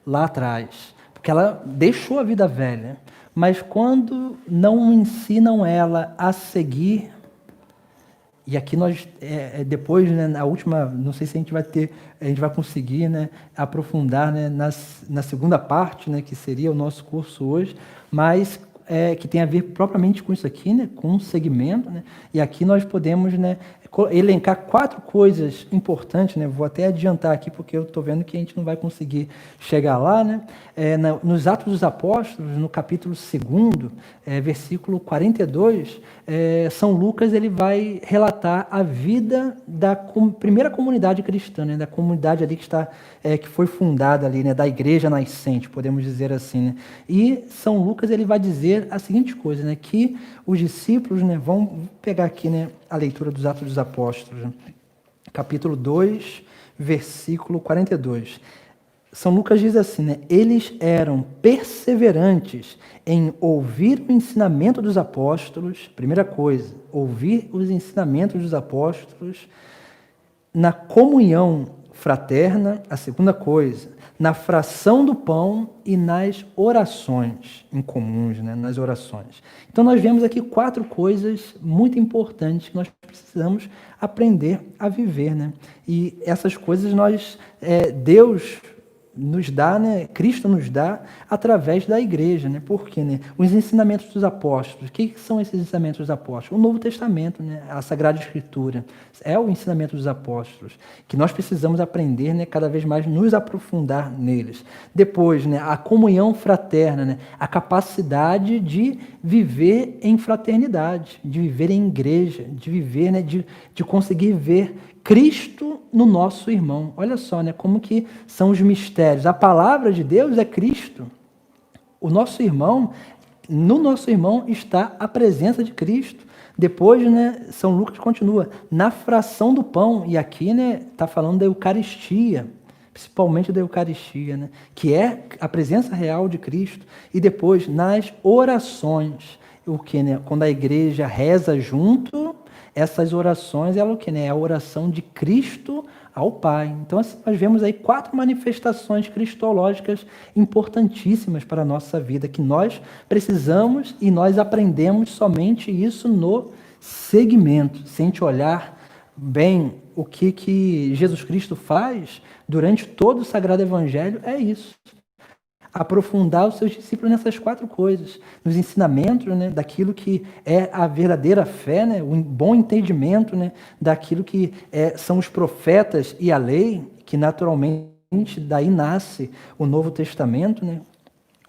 lá atrás, porque ela deixou a vida velha. Mas quando não ensinam ela a seguir, e aqui nós, depois, né, na última, não sei se a gente vai conseguir, né, aprofundar, né, na segunda parte, né, que seria o nosso curso hoje, mas que tem a ver propriamente com isso aqui, né, com um segmento, né, e aqui nós podemos, né, elencar 4 coisas importantes, né? Vou até adiantar aqui, porque eu estou vendo que a gente não vai conseguir chegar lá, né? Nos Atos dos Apóstolos, no capítulo 2, versículo 42, São Lucas ele vai relatar a vida da primeira comunidade cristã, né? Da comunidade ali que foi fundada ali, né? Da igreja nascente, podemos dizer assim, né? E São Lucas ele vai dizer a seguinte coisa, né? Que os discípulos, né? Vão pegar aqui, né, a leitura dos Atos dos Apóstolos, né? Capítulo 2, versículo 42. São Lucas diz assim, né? Eles eram perseverantes em ouvir o ensinamento dos apóstolos, primeira coisa, ouvir os ensinamentos dos apóstolos, na comunhão fraterna, a segunda coisa, na fração do pão e nas orações incomuns, né? Nas orações. Então nós vemos aqui 4 coisas muito importantes que nós precisamos aprender a viver, né? E essas coisas Deus nos dá, né? Cristo nos dá através da igreja, né? Por quê, né? Os ensinamentos dos apóstolos. O que são esses ensinamentos dos apóstolos? O Novo Testamento, né? A Sagrada Escritura. É o ensinamento dos apóstolos, que nós precisamos aprender, né? Cada vez mais nos aprofundar neles. Depois, né? A comunhão fraterna, né? A capacidade de viver em fraternidade, de viver em igreja, de viver, né? De conseguir ver Cristo no nosso irmão. Olha só, né, como que são os mistérios. A palavra de Deus é Cristo. O nosso irmão, no nosso irmão está a presença de Cristo. Depois, né, São Lucas continua, na fração do pão, e aqui, né, está falando da Eucaristia, principalmente da Eucaristia, né, que é a presença real de Cristo. E depois, nas orações, o que, né, quando a igreja reza junto, essas orações, ela é o que, né? É a oração de Cristo ao Pai. Então, assim, nós vemos aí 4 manifestações cristológicas importantíssimas para a nossa vida, que nós precisamos e nós aprendemos somente isso no segmento. Se a gente olhar bem o que Jesus Cristo faz durante todo o Sagrado Evangelho, é isso. Aprofundar os seus discípulos nessas 4 coisas, nos ensinamentos, né, daquilo que é a verdadeira fé, né, o bom entendimento, né, daquilo que são os profetas e a lei, que naturalmente daí nasce o Novo Testamento, né,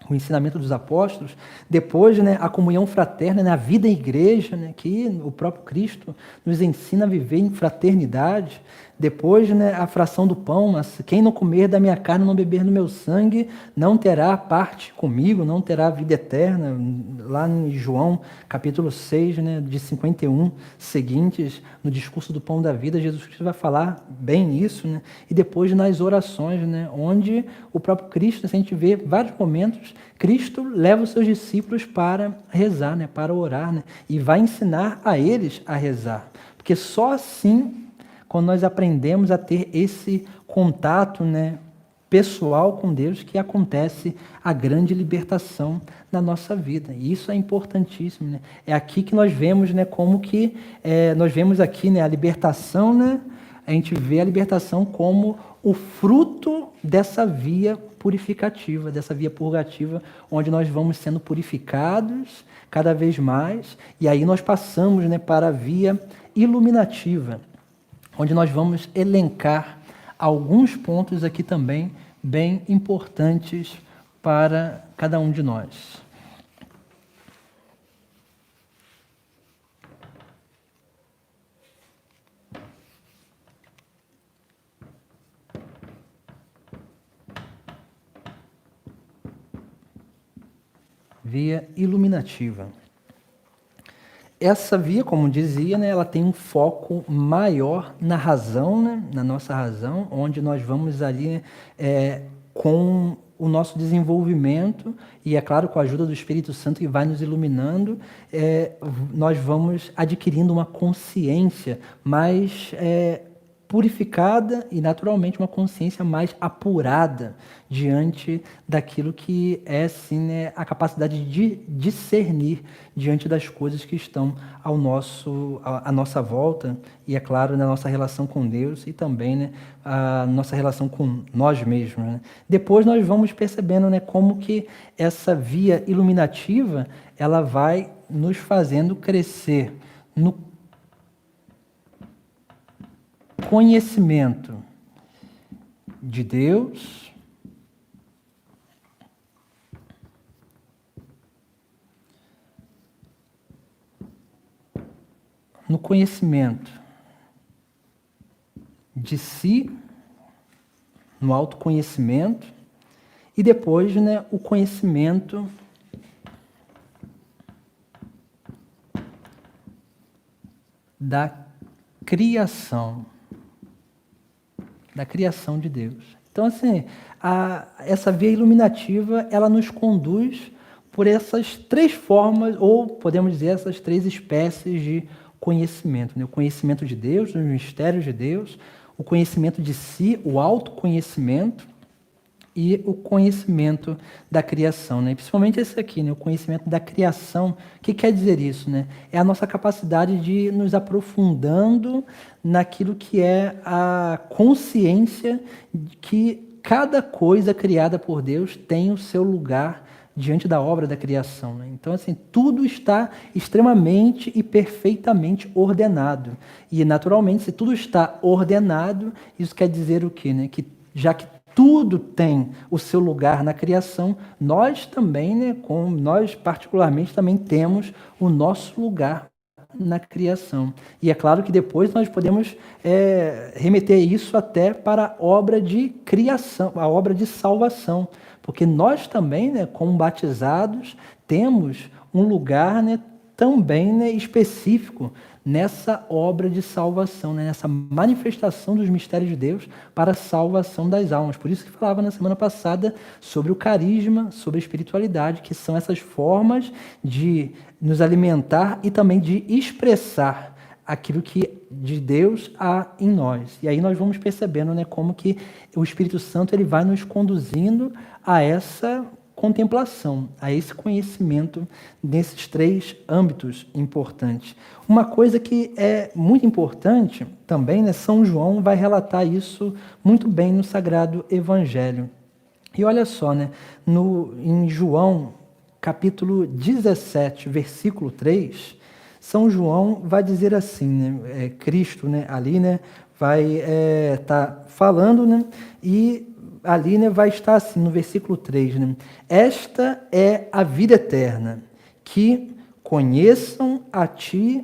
o ensinamento dos apóstolos, depois, né, a comunhão fraterna, né, a vida em igreja, né, que o próprio Cristo nos ensina a viver em fraternidade, depois, né, a fração do pão, mas quem não comer da minha carne, não beber do meu sangue, não terá parte comigo, não terá vida eterna, lá em João, capítulo 6, né, de 51 seguintes, no discurso do pão da vida, Jesus Cristo vai falar bem isso, né, e depois nas orações, né, onde o próprio Cristo, se a gente vê vários momentos, Cristo leva os seus discípulos para rezar, né, para orar, né, e vai ensinar a eles a rezar, porque só assim, quando nós aprendemos a ter esse contato, né, pessoal com Deus, que acontece a grande libertação na nossa vida. E isso é importantíssimo, né? É aqui que nós vemos, né, como que nós vemos aqui, né, a libertação, né? A gente vê a libertação como o fruto dessa via purificativa, dessa via purgativa, onde nós vamos sendo purificados cada vez mais, e aí nós passamos, né, para a via iluminativa, onde nós vamos elencar alguns pontos aqui também bem importantes para cada um de nós. Via iluminativa. Essa via, como dizia, né, ela tem um foco maior na razão, né, na nossa razão, onde nós vamos ali com o nosso desenvolvimento, e é claro, com a ajuda do Espírito Santo que vai nos iluminando, nós vamos adquirindo uma consciência mais purificada e, naturalmente, uma consciência mais apurada diante daquilo que é, sim, né, a capacidade de discernir diante das coisas que estão à nossa volta e, é claro, na nossa relação com Deus e também, né, a nossa relação com nós mesmos, né? Depois nós vamos percebendo, né, como que essa via iluminativa ela vai nos fazendo crescer no conhecimento de Deus, no conhecimento de si, no autoconhecimento, e depois, né, o conhecimento da criação de Deus. Então, assim, essa via iluminativa, ela nos conduz por essas três formas, ou podemos dizer, essas três espécies de conhecimento, né? O conhecimento de Deus, dos mistérios de Deus, o conhecimento de si, o autoconhecimento, e o conhecimento da criação, né? Principalmente esse aqui, né? O conhecimento da criação. O que quer dizer isso, né? É a nossa capacidade de nos aprofundando naquilo que é a consciência de que cada coisa criada por Deus tem o seu lugar diante da obra da criação, né? Então, assim, tudo está extremamente e perfeitamente ordenado. E, naturalmente, se tudo está ordenado, isso quer dizer o quê, né? Que já que tudo tem o seu lugar na criação, nós também, né, nós particularmente também temos o nosso lugar na criação. E é claro que depois nós podemos remeter isso até para a obra de criação, a obra de salvação, porque nós também, né, como batizados, temos um lugar, né, também, né, específico nessa obra de salvação, né? Nessa manifestação dos mistérios de Deus para a salvação das almas. Por isso que falava na semana passada sobre o carisma, sobre a espiritualidade, que são essas formas de nos alimentar e também de expressar aquilo que de Deus há em nós. E aí nós vamos percebendo, né, como que o Espírito Santo ele vai nos conduzindo a essa contemplação, a esse conhecimento nesses três âmbitos importantes. Uma coisa que é muito importante também, né, São João vai relatar isso muito bem no Sagrado Evangelho. E olha só, né, em João, capítulo 17, versículo 3, São João vai dizer assim, né, Cristo, né, ali, né, vai estar falando, né, e ali, né, vai estar assim, no versículo 3, né? Esta é a vida eterna, que conheçam a Ti,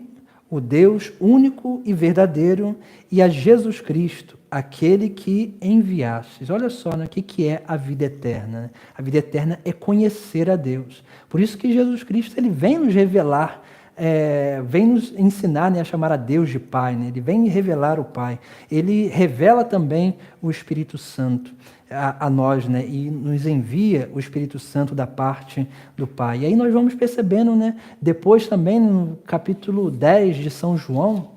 o Deus único e verdadeiro, e a Jesus Cristo, aquele que enviastes. Olha só, né, o que é a vida eterna, né? A vida eterna é conhecer a Deus. Por isso que Jesus Cristo ele vem nos revelar, vem nos ensinar, né, a chamar a Deus de Pai, né? Ele vem revelar o Pai. Ele revela também o Espírito Santo a nós, né? E nos envia o Espírito Santo da parte do Pai. E aí nós vamos percebendo, né? Depois também no capítulo 10 de São João,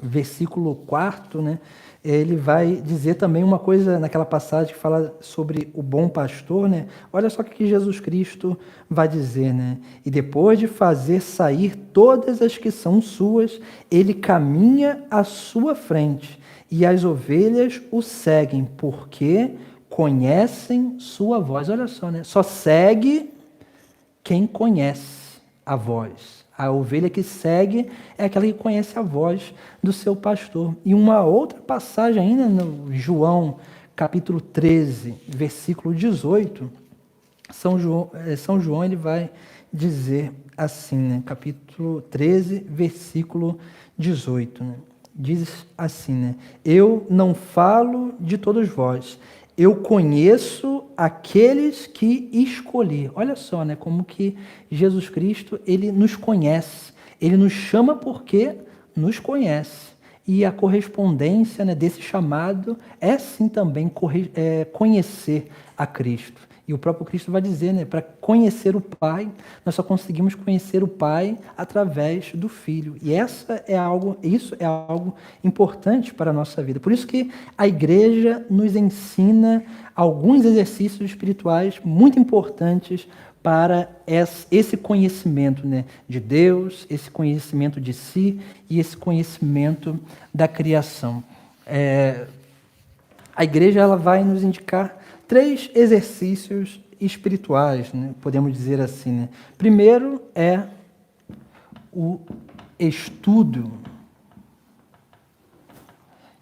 versículo 4, né? Ele vai dizer também uma coisa naquela passagem que fala sobre o bom pastor, né? Olha só o que Jesus Cristo vai dizer, né? E depois de fazer sair todas as que são suas, ele caminha à sua frente e as ovelhas o seguem, porque conhecem sua voz. Olha só, né? Só segue quem conhece a voz. A ovelha que segue é aquela que conhece a voz do seu pastor. E uma outra passagem ainda no João, capítulo 13, versículo 18, São João ele vai dizer assim, né? Capítulo 13, versículo 18, né? Diz assim, né? Eu não falo de todos vós, eu conheço aqueles que escolhi. Olha só, né? Como que Jesus Cristo, ele nos conhece. Ele nos chama porque nos conhece. E a correspondência, né, desse chamado é sim também conhecer a Cristo. E o próprio Cristo vai dizer, né, para conhecer o Pai, nós só conseguimos conhecer o Pai através do Filho. E isso é algo importante para a nossa vida. Por isso que a igreja nos ensina alguns exercícios espirituais muito importantes para esse conhecimento, né, de Deus, esse conhecimento de si e esse conhecimento da criação. A igreja ela vai nos indicar 3 exercícios espirituais, né? Podemos dizer assim, né? Primeiro é o estudo,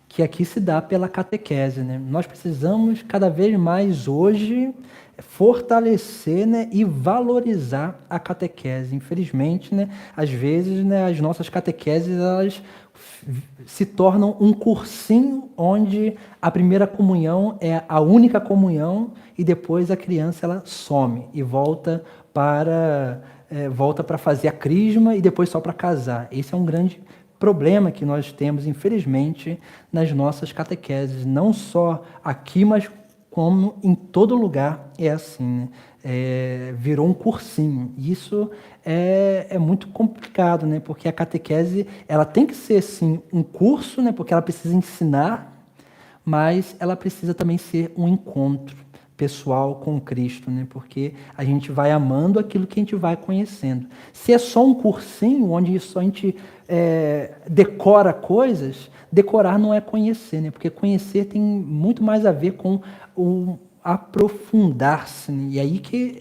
que aqui se dá pela catequese, né? Nós precisamos cada vez mais hoje fortalecer, né, e valorizar a catequese. Infelizmente, né, às vezes, né, as nossas catequeses elas se tornam um cursinho onde a primeira comunhão é a única comunhão e depois a criança ela some e volta para fazer a crisma e depois só para casar. Esse é um grande problema que nós temos, infelizmente, nas nossas catequeses, não só aqui, mas como em todo lugar é assim, né? Virou um cursinho. Isso é muito complicado, né? Porque a catequese ela tem que ser sim um curso, né? Porque ela precisa ensinar, mas ela precisa também ser um encontro pessoal com Cristo, né? Porque a gente vai amando aquilo que a gente vai conhecendo. Se é só um cursinho onde só a gente decora coisas, decorar não é conhecer, né? Porque conhecer tem muito mais a ver com o aprofundar-se, né? E aí que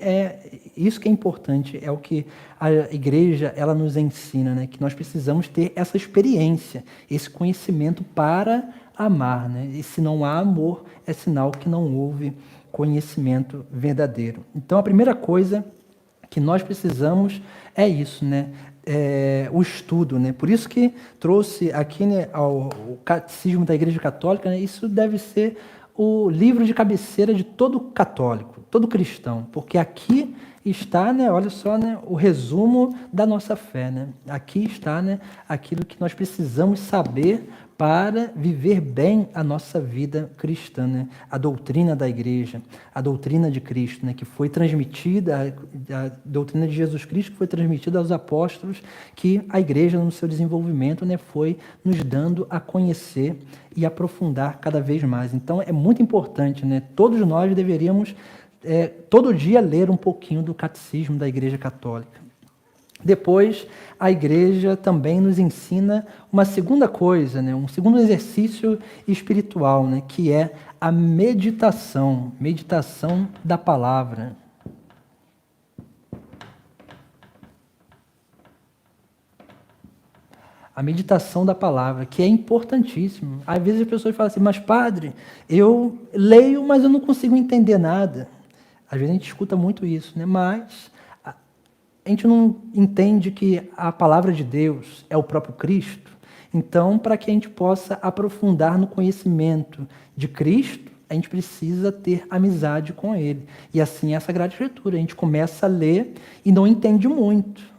isso que é importante, é o que a igreja ela nos ensina, né? Que nós precisamos ter essa experiência, esse conhecimento para amar, né? E se não há amor, é sinal que não houve conhecimento verdadeiro. Então a primeira coisa que nós precisamos é isso, né? O estudo, né? Por isso que trouxe aqui, né, o Catecismo da Igreja Católica, né? Isso deve ser o livro de cabeceira de todo católico, todo cristão, porque aqui está, né, olha só, né, o resumo da nossa fé, né? Aqui está, né, aquilo que nós precisamos saber para viver bem a nossa vida cristã, né? A doutrina da igreja, a doutrina de Cristo, né? Que foi transmitida, a doutrina de Jesus Cristo que foi transmitida aos apóstolos, que a igreja no seu desenvolvimento, né, foi nos dando a conhecer e aprofundar cada vez mais. Então é muito importante, né? Todos nós deveríamos todo dia ler um pouquinho do Catecismo da Igreja Católica. Depois, a igreja também nos ensina uma segunda coisa, né? Um segundo exercício espiritual, né? Que é a meditação da palavra. A a meditação da palavra, que é importantíssimo. Às vezes as pessoas falam assim, mas padre, eu leio, mas eu não consigo entender nada. Às vezes a gente escuta muito isso, né? Mas a gente não entende que a palavra de Deus é o próprio Cristo. Então, para que a gente possa aprofundar no conhecimento de Cristo, a gente precisa ter amizade com Ele. E assim é a Sagrada Escritura. A gente começa a ler e não entende muito.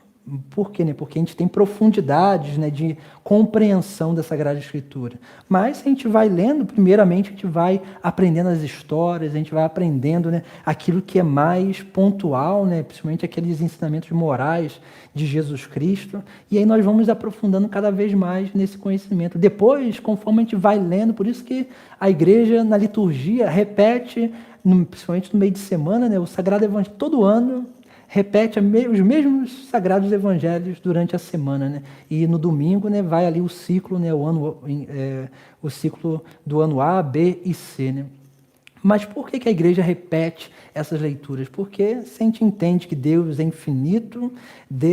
Por quê? Né? Porque a gente tem profundidades, né, de compreensão da Sagrada Escritura. Mas a gente vai lendo, primeiramente a gente vai aprendendo as histórias, a gente vai aprendendo, né, aquilo que é mais pontual, né, principalmente aqueles ensinamentos morais de Jesus Cristo, e aí nós vamos aprofundando cada vez mais nesse conhecimento. Depois, conforme a gente vai lendo, por isso que a igreja na liturgia repete, principalmente no meio de semana, né, o Sagrado Evangelho, todo ano, repete os mesmos sagrados evangelhos durante a semana, né? E no domingo, né, vai ali o ciclo, né, o ciclo do ano A, B e C, né? Mas por que a igreja repete essas leituras? Porque se a gente entende que Deus é infinito,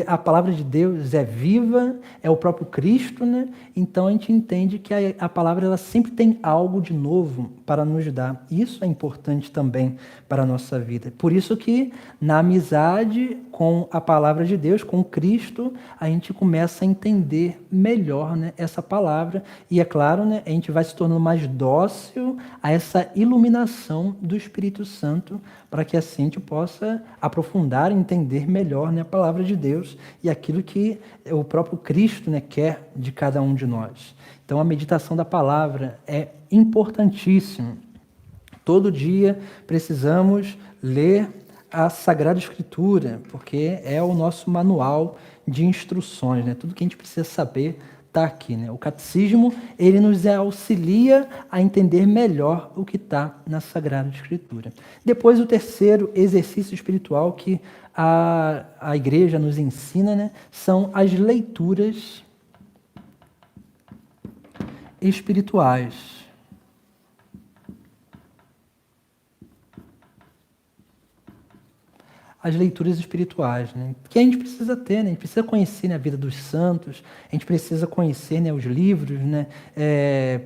a palavra de Deus é viva, é o próprio Cristo, né? Então a gente entende que a palavra ela sempre tem algo de novo para nos dar. Isso é importante também para a nossa vida. Por isso que na amizade com a palavra de Deus, com Cristo, a gente começa a entender melhor, né, essa palavra. E é claro, né, a gente vai se tornando mais dócil a essa iluminação do Espírito Santo, para que assim a gente possa aprofundar e entender melhor, né, a palavra de Deus e aquilo que o próprio Cristo, né, quer de cada um de nós. Então a meditação da palavra é importantíssima. Todo dia precisamos ler a Sagrada Escritura, porque é o nosso manual de instruções, né? Tudo que a gente precisa saber está aqui, né? O catecismo, ele nos auxilia a entender melhor o que está na Sagrada Escritura. Depois, o terceiro exercício espiritual que a igreja nos ensina, né, são as leituras espirituais. As leituras espirituais, né? Que a gente precisa ter, né? A gente precisa conhecer, né, a vida dos santos, a gente precisa conhecer, né, os livros, né,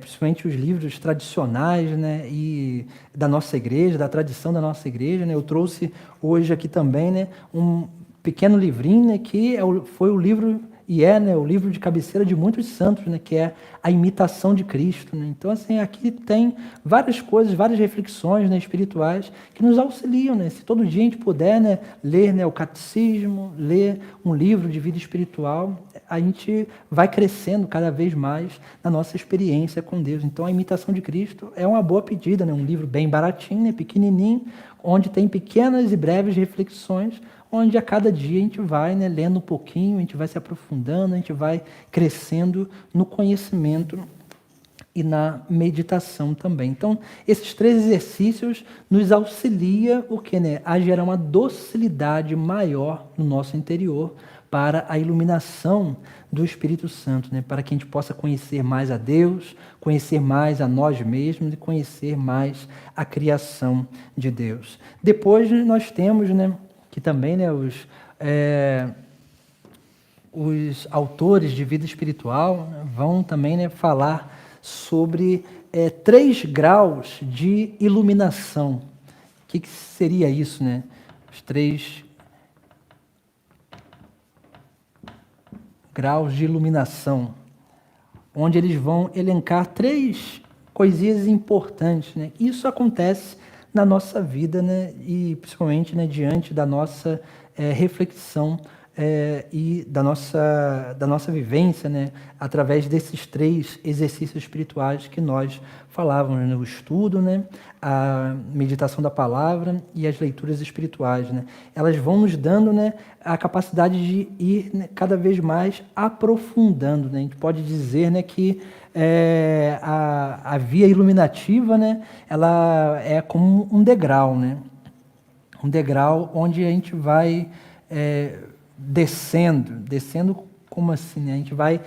principalmente os livros tradicionais, né, e da nossa igreja, da tradição da nossa igreja, né? Eu trouxe hoje aqui também, né, um pequeno livrinho, né, que foi o livro né, o livro de cabeceira de muitos santos, né, que é a imitação de Cristo, né? Então, assim, aqui tem várias coisas, várias reflexões, né, espirituais que nos auxiliam, né? Se todo dia a gente puder, né, ler, né, o catecismo, ler um livro de vida espiritual, a gente vai crescendo cada vez mais na nossa experiência com Deus. Então, a imitação de Cristo é uma boa pedida, né? Um livro bem baratinho, né, pequenininho, onde tem pequenas e breves reflexões, onde a cada dia a gente vai, né, lendo um pouquinho, a gente vai se aprofundando, a gente vai crescendo no conhecimento e na meditação também. Então, esses três exercícios nos auxiliam o quê, né, a gerar uma docilidade maior no nosso interior para a iluminação do Espírito Santo, né, para que a gente possa conhecer mais a Deus, conhecer mais a nós mesmos e conhecer mais a criação de Deus. Depois nós temos, né, que também, né, os autores de vida espiritual, né, vão também, né, falar sobre 3 graus de iluminação. O que seria isso, né? Os 3 graus de iluminação, onde eles vão elencar 3 coisinhas importantes, né? Isso acontece na nossa vida, né, e principalmente, né, diante da nossa reflexão e da nossa vivência, né, através desses 3 exercícios espirituais que nós falávamos, né, o estudo, né, a meditação da palavra e as leituras espirituais, né. Elas vão nos dando, né, a capacidade de ir, né, cada vez mais aprofundando, né. A gente pode dizer, né, que a via iluminativa, né, ela é como um degrau, né? Um degrau onde a gente vai descendo como assim, né? A gente vai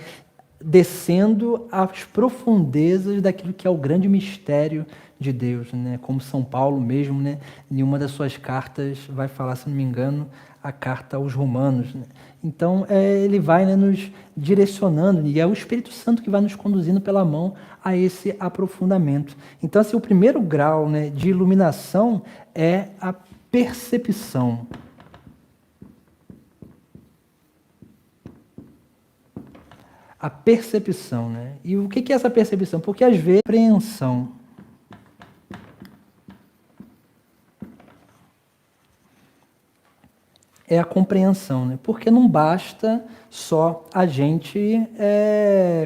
descendo às profundezas daquilo que é o grande mistério de Deus, né? Como São Paulo mesmo, né? Em uma das suas cartas vai falar, se não me engano, a carta aos Romanos, né? Então, ele vai, né, nos direcionando, e é o Espírito Santo que vai nos conduzindo pela mão a esse aprofundamento. Então, assim, o primeiro grau, né, de iluminação é a percepção. A percepção, né? E o que é essa percepção? Porque às vezes a compreensão. É a compreensão, né? Porque não basta só a gente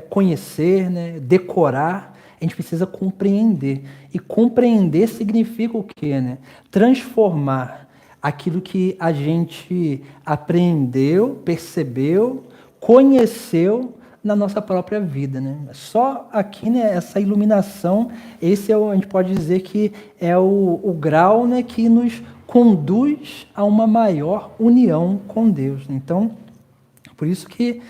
conhecer, né? Decorar, a gente precisa compreender. E compreender significa o quê, né? Transformar aquilo que a gente aprendeu, percebeu, conheceu na nossa própria vida, né? Só aqui, né, essa iluminação, esse a gente pode dizer que é o grau, né, que nos conduz a uma maior união com Deus. Então, por isso que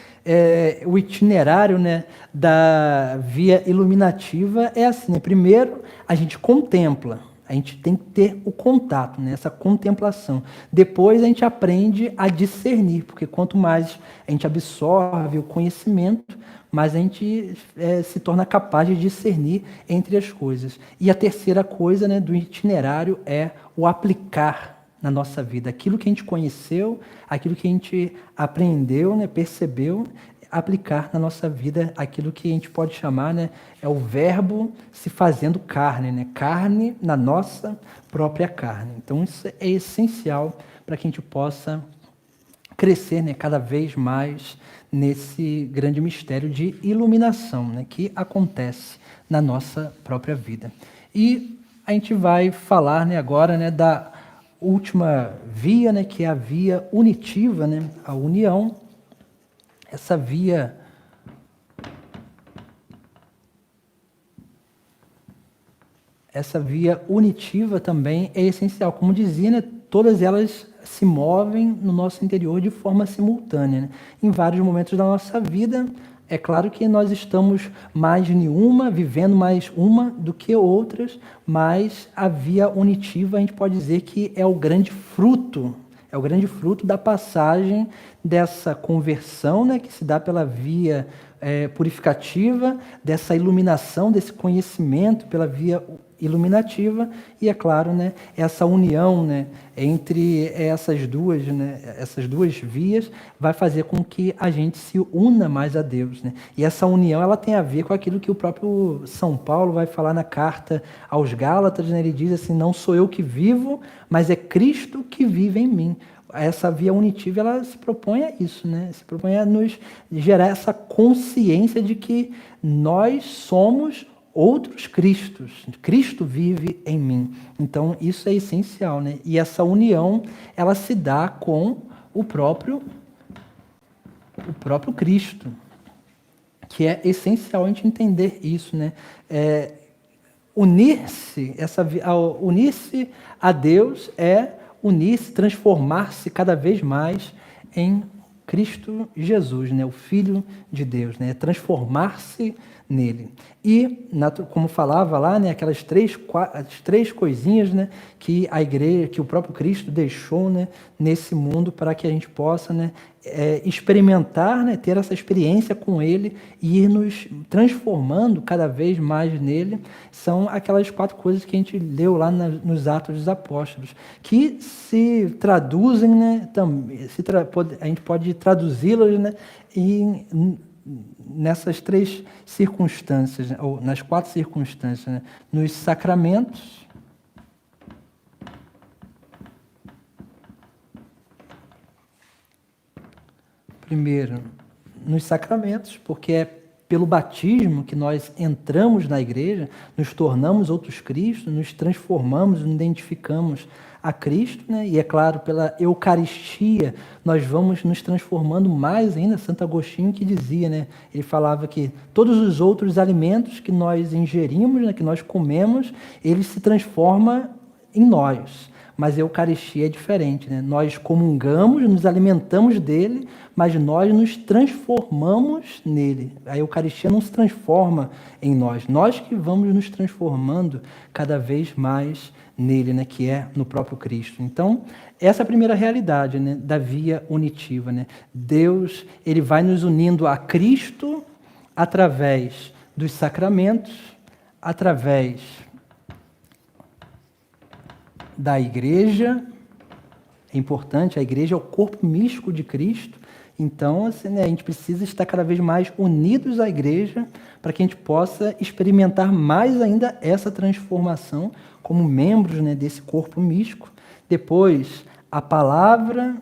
o itinerário, né, da via iluminativa é assim, né? Primeiro, a gente contempla. A gente tem que ter o contato, né? Essa contemplação. Depois a gente aprende a discernir, porque quanto mais a gente absorve o conhecimento, mais a gente se torna capaz de discernir entre as coisas. E a terceira coisa, né, do itinerário é o aplicar na nossa vida. Aquilo que a gente conheceu, aquilo que a gente aprendeu, né, percebeu, aplicar na nossa vida aquilo que a gente pode chamar, né, é o verbo se fazendo carne, né? Carne na nossa própria carne. Então isso é essencial para que a gente possa crescer, né, cada vez mais nesse grande mistério de iluminação, né, que acontece na nossa própria vida. E a gente vai falar, né, agora, né, da última via, né, que é a via unitiva, né, a união. Essa via unitiva também é essencial. Como dizia, né, todas elas se movem no nosso interior de forma simultânea, né? Em vários momentos da nossa vida. É claro que nós estamos mais em uma, vivendo mais uma do que outras, mas a via unitiva a gente pode dizer que é o grande fruto da passagem dessa conversão, né, que se dá pela via purificativa, dessa iluminação, desse conhecimento pela via iluminativa, e é claro, né, essa união, né, entre essas duas vias vai fazer com que a gente se una mais a Deus, né? E essa união ela tem a ver com aquilo que o próprio São Paulo vai falar na carta aos Gálatas, né? Ele diz assim: não sou eu que vivo, mas é Cristo que vive em mim. Essa via unitiva ela se propõe a isso, né? Se propõe a nos gerar essa consciência de que nós somos outros Cristos. Cristo vive em mim. Então, isso é essencial, né? E essa união, ela se dá com o próprio Cristo, que é essencial a gente entender isso, né? Unir-se a Deus é unir-se, transformar-se cada vez mais em Cristo Jesus, né? O Filho de Deus, né? Transformar-se nele. E, como falava lá, né, aquelas três coisinhas, né, que a igreja, que o próprio Cristo deixou, né, nesse mundo para que a gente possa, né, experimentar, né, ter essa experiência com ele e ir nos transformando cada vez mais nele, são aquelas 4 coisas que a gente leu lá nos Atos dos Apóstolos, que se traduzem, né, a gente pode traduzi-las, né, nessas 3 circunstâncias, né, ou nas 4 circunstâncias, né, nos sacramentos, primeiro, nos sacramentos, porque é pelo batismo que nós entramos na igreja, nos tornamos outros Cristos, nos transformamos, nos identificamos a Cristo, né? E é claro, pela Eucaristia, nós vamos nos transformando mais ainda. Santo Agostinho que dizia, né? Ele falava que todos os outros alimentos que nós ingerimos, né, que nós comemos, eles se transformam em nós. mas a Eucaristia é diferente, né? Nós comungamos, nos alimentamos dele, mas nós nos transformamos nele. A Eucaristia não se transforma em nós que vamos nos transformando cada vez mais nele, né? Que é no próprio Cristo. Então, essa é a primeira realidade, né? Da via unitiva, né? Deus, ele vai nos unindo a Cristo através dos sacramentos, através da igreja. É importante, a igreja é o corpo místico de Cristo. Então, assim, né, a gente precisa estar cada vez mais unidos à igreja para que a gente possa experimentar mais ainda essa transformação como membros, né, desse corpo místico. Depois, a palavra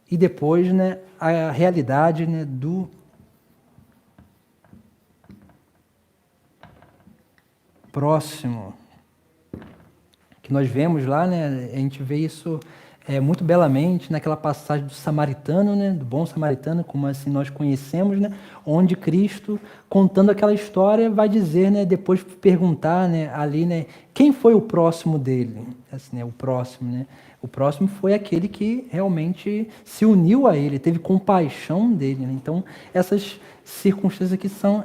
e depois, né, a realidade, né, do próximo, que nós vemos lá, né, a gente vê isso muito belamente naquela passagem do samaritano, né, do bom samaritano, como assim nós conhecemos, né, onde Cristo, contando aquela história, vai dizer, né, depois perguntar, né, ali, né, quem foi o próximo dele, assim, né, o próximo foi aquele que realmente se uniu a ele, teve compaixão dele, né? Então, essas circunstâncias aqui são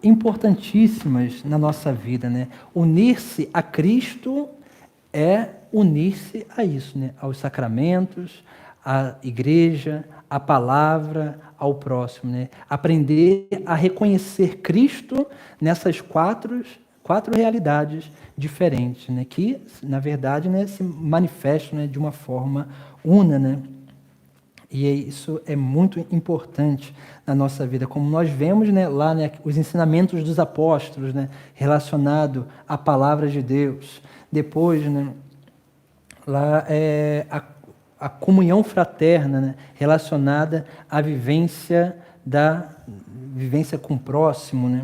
importantíssimas na nossa vida, né? Unir-se a Cristo é unir-se a isso, né? Aos sacramentos, à igreja, à palavra, ao próximo, né? Aprender a reconhecer Cristo nessas quatro realidades diferentes, né? Que, na verdade, né, se manifestam, né, de uma forma una, né? E isso é muito importante na nossa vida, como nós vemos, né, lá, né, os ensinamentos dos apóstolos, né, relacionado à palavra de Deus. Depois, né, lá a comunhão fraterna, né, relacionada à vivência com o próximo, né?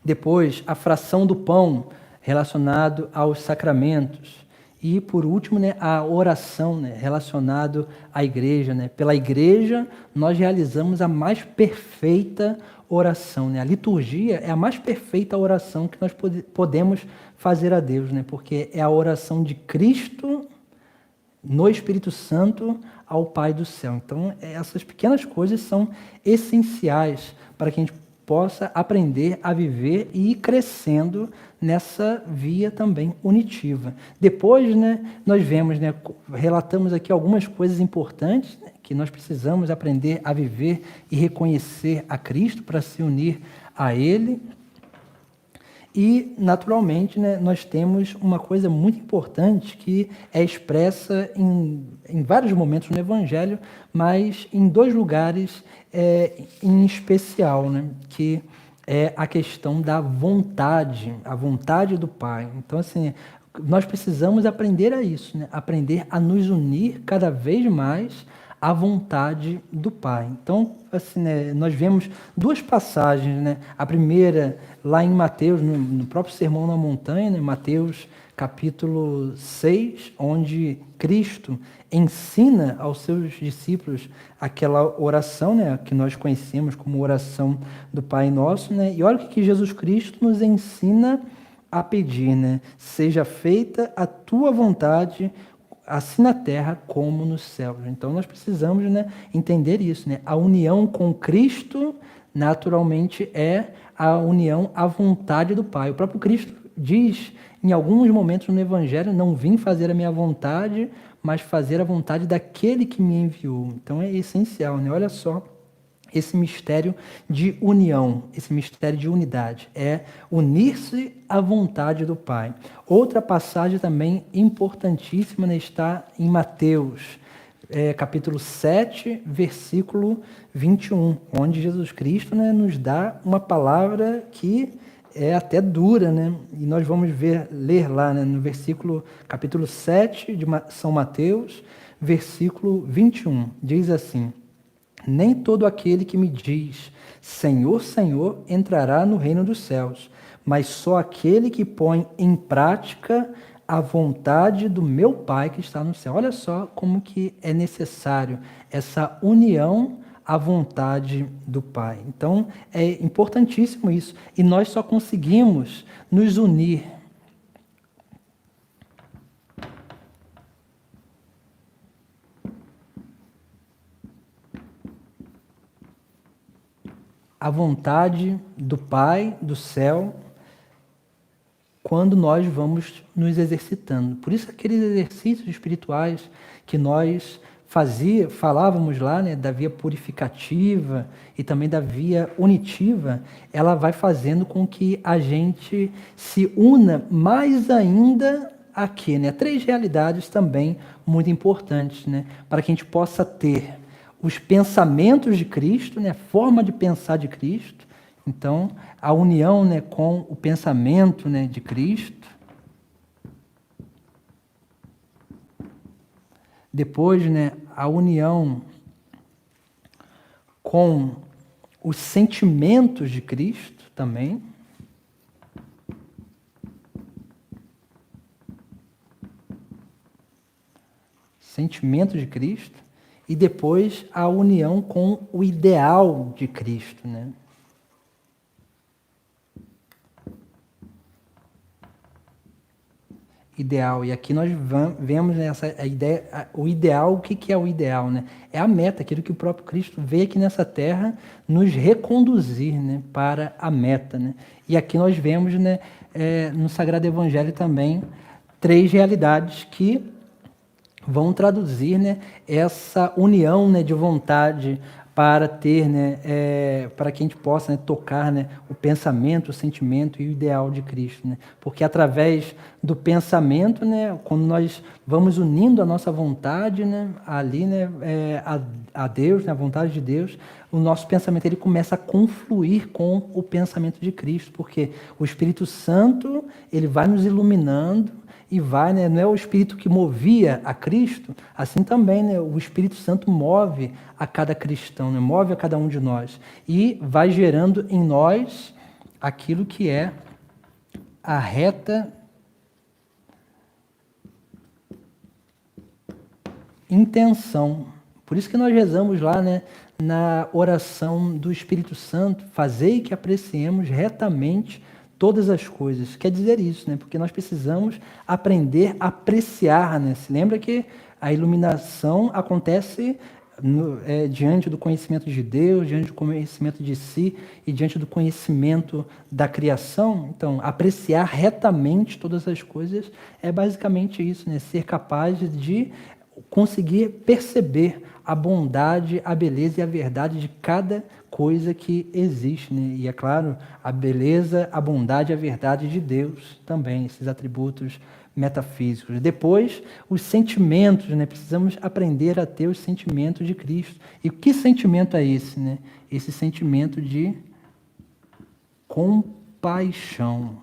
Depois, a fração do pão relacionado aos sacramentos. E, por último, né, a oração, né, relacionado à igreja, né? Pela igreja, nós realizamos a mais perfeita oração, né? A liturgia é a mais perfeita oração que nós podemos fazer a Deus, né? Porque é a oração de Cristo no Espírito Santo ao Pai do céu. Então, essas pequenas coisas são essenciais para que a gente possa aprender a viver e ir crescendo nessa via também unitiva. Depois, né, nós vemos, né, relatamos aqui algumas coisas importantes, né, que nós precisamos aprender a viver e reconhecer a Cristo para se unir a Ele. E, naturalmente, né, nós temos uma coisa muito importante que é expressa em vários momentos no Evangelho, mas em dois lugares em especial, né, que é a questão da vontade, a vontade do Pai. Então, assim, nós precisamos aprender a isso, né, aprender a nos unir cada vez mais à vontade do Pai. Então, assim, né, nós vemos duas passagens, né? A primeira, lá em Mateus, no próprio Sermão na Montanha, né? Mateus capítulo 6, onde Cristo ensina aos seus discípulos aquela oração, né, que nós conhecemos como oração do Pai Nosso, né? E olha o que Jesus Cristo nos ensina a pedir, né? Seja feita a tua vontade, assim na terra como nos céus. Então nós precisamos, né, entender isso, né? A união com Cristo, naturalmente, é a união à vontade do Pai. O próprio Cristo diz, em alguns momentos no Evangelho, não vim fazer a minha vontade, mas fazer a vontade daquele que me enviou. Então é essencial, né? Olha só esse mistério de união, esse mistério de unidade, é unir-se à vontade do Pai. Outra passagem também importantíssima, né, está em Mateus, capítulo 7, versículo 21, onde Jesus Cristo, né, nos dá uma palavra que é até dura, né? E nós vamos ler lá, né, no capítulo 7 de São Mateus, versículo 21, diz assim: nem todo aquele que me diz, Senhor, Senhor, entrará no reino dos céus, mas só aquele que põe em prática a vontade do meu Pai que está no céu. Olha só como que é necessário essa união a vontade do Pai. Então, é importantíssimo isso. E nós só conseguimos nos unir à vontade do Pai do céu quando nós vamos nos exercitando. Por isso, aqueles exercícios espirituais que nós falávamos lá, né, da via purificativa e também da via unitiva, ela vai fazendo com que a gente se una mais ainda aqui, né? 3 realidades também muito importantes, né, para que a gente possa ter os pensamentos de Cristo, né, a forma de pensar de Cristo. Então, a união, né, com o pensamento, né, de Cristo. Depois, né, a união com os sentimentos de Cristo também. Sentimentos de Cristo. E depois a união com o ideal de Cristo, né? Ideal. E aqui nós vemos essa ideia, o ideal. O que é o ideal, né? É a meta, aquilo que o próprio Cristo veio aqui nessa terra nos reconduzir, né, para a meta, né? E aqui nós vemos, né, no Sagrado Evangelho também 3 realidades que vão traduzir, né, essa união, né, de vontade para ter, né, para que a gente possa, né, tocar, né, o pensamento, o sentimento e o ideal de Cristo, né? Porque através do pensamento, né, quando nós vamos unindo a nossa vontade, né, ali, né, a Deus, né, a vontade de Deus, o nosso pensamento ele começa a confluir com o pensamento de Cristo, porque o Espírito Santo ele vai nos iluminando. E vai, né? Não é o Espírito que movia a Cristo, assim também, né? O Espírito Santo move a cada cristão, né? Move a cada um de nós. E vai gerando em nós aquilo que é a reta intenção. Por isso que nós rezamos lá, né, na oração do Espírito Santo, fazei que apreciemos retamente todas as coisas. Quer dizer isso, né? Porque nós precisamos aprender a apreciar, né? Se lembra que a iluminação acontece diante do conhecimento de Deus, diante do conhecimento de si e diante do conhecimento da criação. Então, apreciar retamente todas as coisas é basicamente isso, né? Ser capaz de conseguir perceber a bondade, a beleza e a verdade de cada coisa que existe, né? E é claro, a beleza, a bondade e a verdade de Deus também, esses atributos metafísicos. Depois, os sentimentos, né? Precisamos aprender a ter os sentimentos de Cristo. E que sentimento é esse, né? Esse sentimento de compaixão.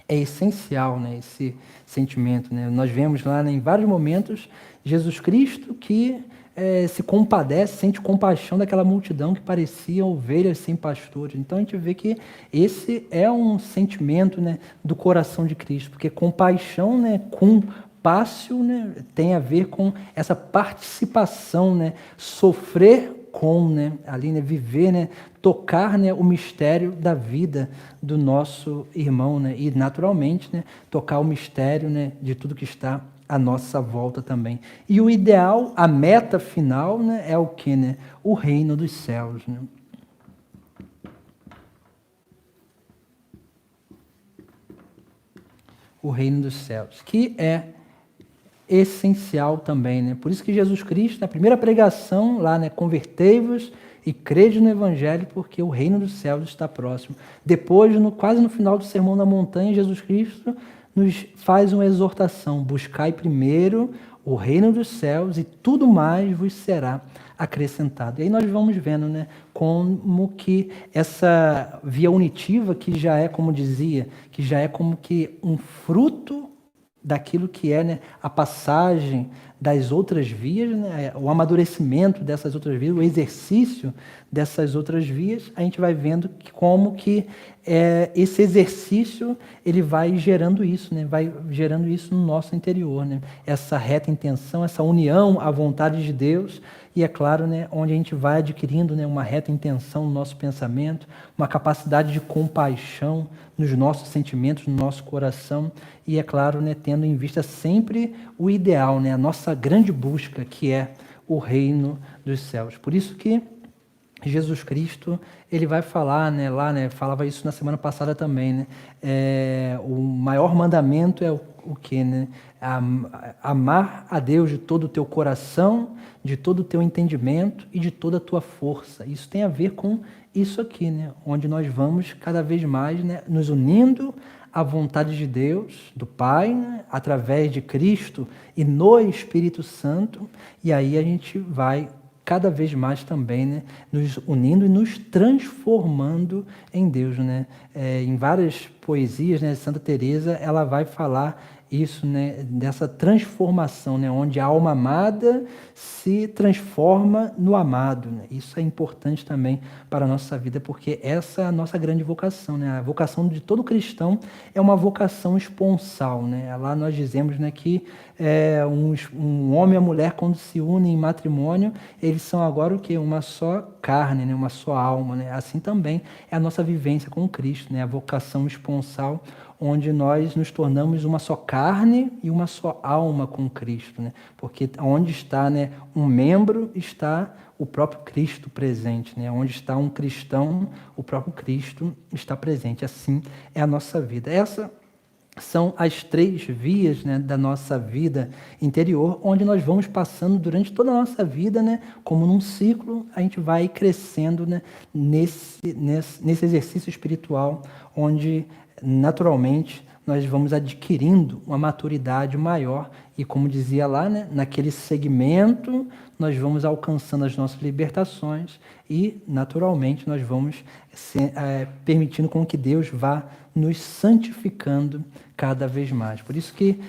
É essencial, né, esse sentimento, né? Nós vemos lá, né, em vários momentos Jesus Cristo que se compadece, sente compaixão daquela multidão que parecia ovelhas sem pastores. Então a gente vê que esse é um sentimento, né, do coração de Cristo, porque compaixão, né, compássio, né, tem a ver com essa participação, né, sofrer com, né, ali, né, viver, né, tocar, né, o mistério da vida do nosso irmão, né, e naturalmente, né, tocar o mistério, né, de tudo que está à nossa volta também. E o ideal, a meta final, né, é o que, né? O reino dos céus, né? O reino dos céus, que é essencial também, né? Por isso que Jesus Cristo, na primeira pregação lá, né, convertei-vos e crede no Evangelho, porque o reino dos céus está próximo. Depois, quase no final do Sermão da Montanha, Jesus Cristo nos faz uma exortação: buscai primeiro o reino dos céus e tudo mais vos será acrescentado. E aí nós vamos vendo, né, como que essa via unitiva, que já é, como dizia, que já é como que um fruto daquilo que é, né, a passagem das outras vias, né, o amadurecimento dessas outras vias, o exercício dessas outras vias, a gente vai vendo como que esse exercício ele vai gerando isso, né, vai gerando isso no nosso interior, né, essa reta intenção, essa união à vontade de Deus. E é claro, né, onde a gente vai adquirindo, né, uma reta intenção no nosso pensamento, uma capacidade de compaixão nos nossos sentimentos, no nosso coração, e é claro, né, tendo em vista sempre o ideal, né, a nossa grande busca, que é o reino dos céus. Por isso que Jesus Cristo, ele vai falar, né, lá, né, falava isso na semana passada também, né, o maior mandamento é o quê, né? Amar a Deus de todo o teu coração, de todo o teu entendimento e de toda a tua força. Isso tem a ver com isso aqui, né, onde nós vamos cada vez mais, né, nos unindo à vontade de Deus, do Pai, né, através de Cristo e no Espírito Santo, e aí a gente vai cada vez mais também, né, nos unindo e nos transformando em Deus, né? Em várias poesias, né, Santa Teresa, ela vai falar isso, né, dessa transformação, né, onde a alma amada se transforma no amado, né? Isso é importante também para a nossa vida, porque essa é a nossa grande vocação, né? A vocação de todo cristão é uma vocação esponsal, né? Lá nós dizemos, né, que um homem e a mulher, quando se unem em matrimônio, eles são agora o quê? Uma só carne, né? Uma só alma, né? Assim também é a nossa vivência com Cristo, né? A vocação esponsal, onde nós nos tornamos uma só carne e uma só alma com Cristo, né? Porque onde está, né, um membro, está o próprio Cristo presente, né? Onde está um cristão, o próprio Cristo está presente. Assim é a nossa vida. Essa são as 3 vias, né, da nossa vida interior, onde nós vamos passando durante toda a nossa vida, né, como num ciclo, a gente vai crescendo, né, nesse exercício espiritual, onde naturalmente nós vamos adquirindo uma maturidade maior e, como dizia lá, né, naquele segmento nós vamos alcançando as nossas libertações e, naturalmente, nós vamos permitindo com que Deus vá nos santificando cada vez mais. Por isso que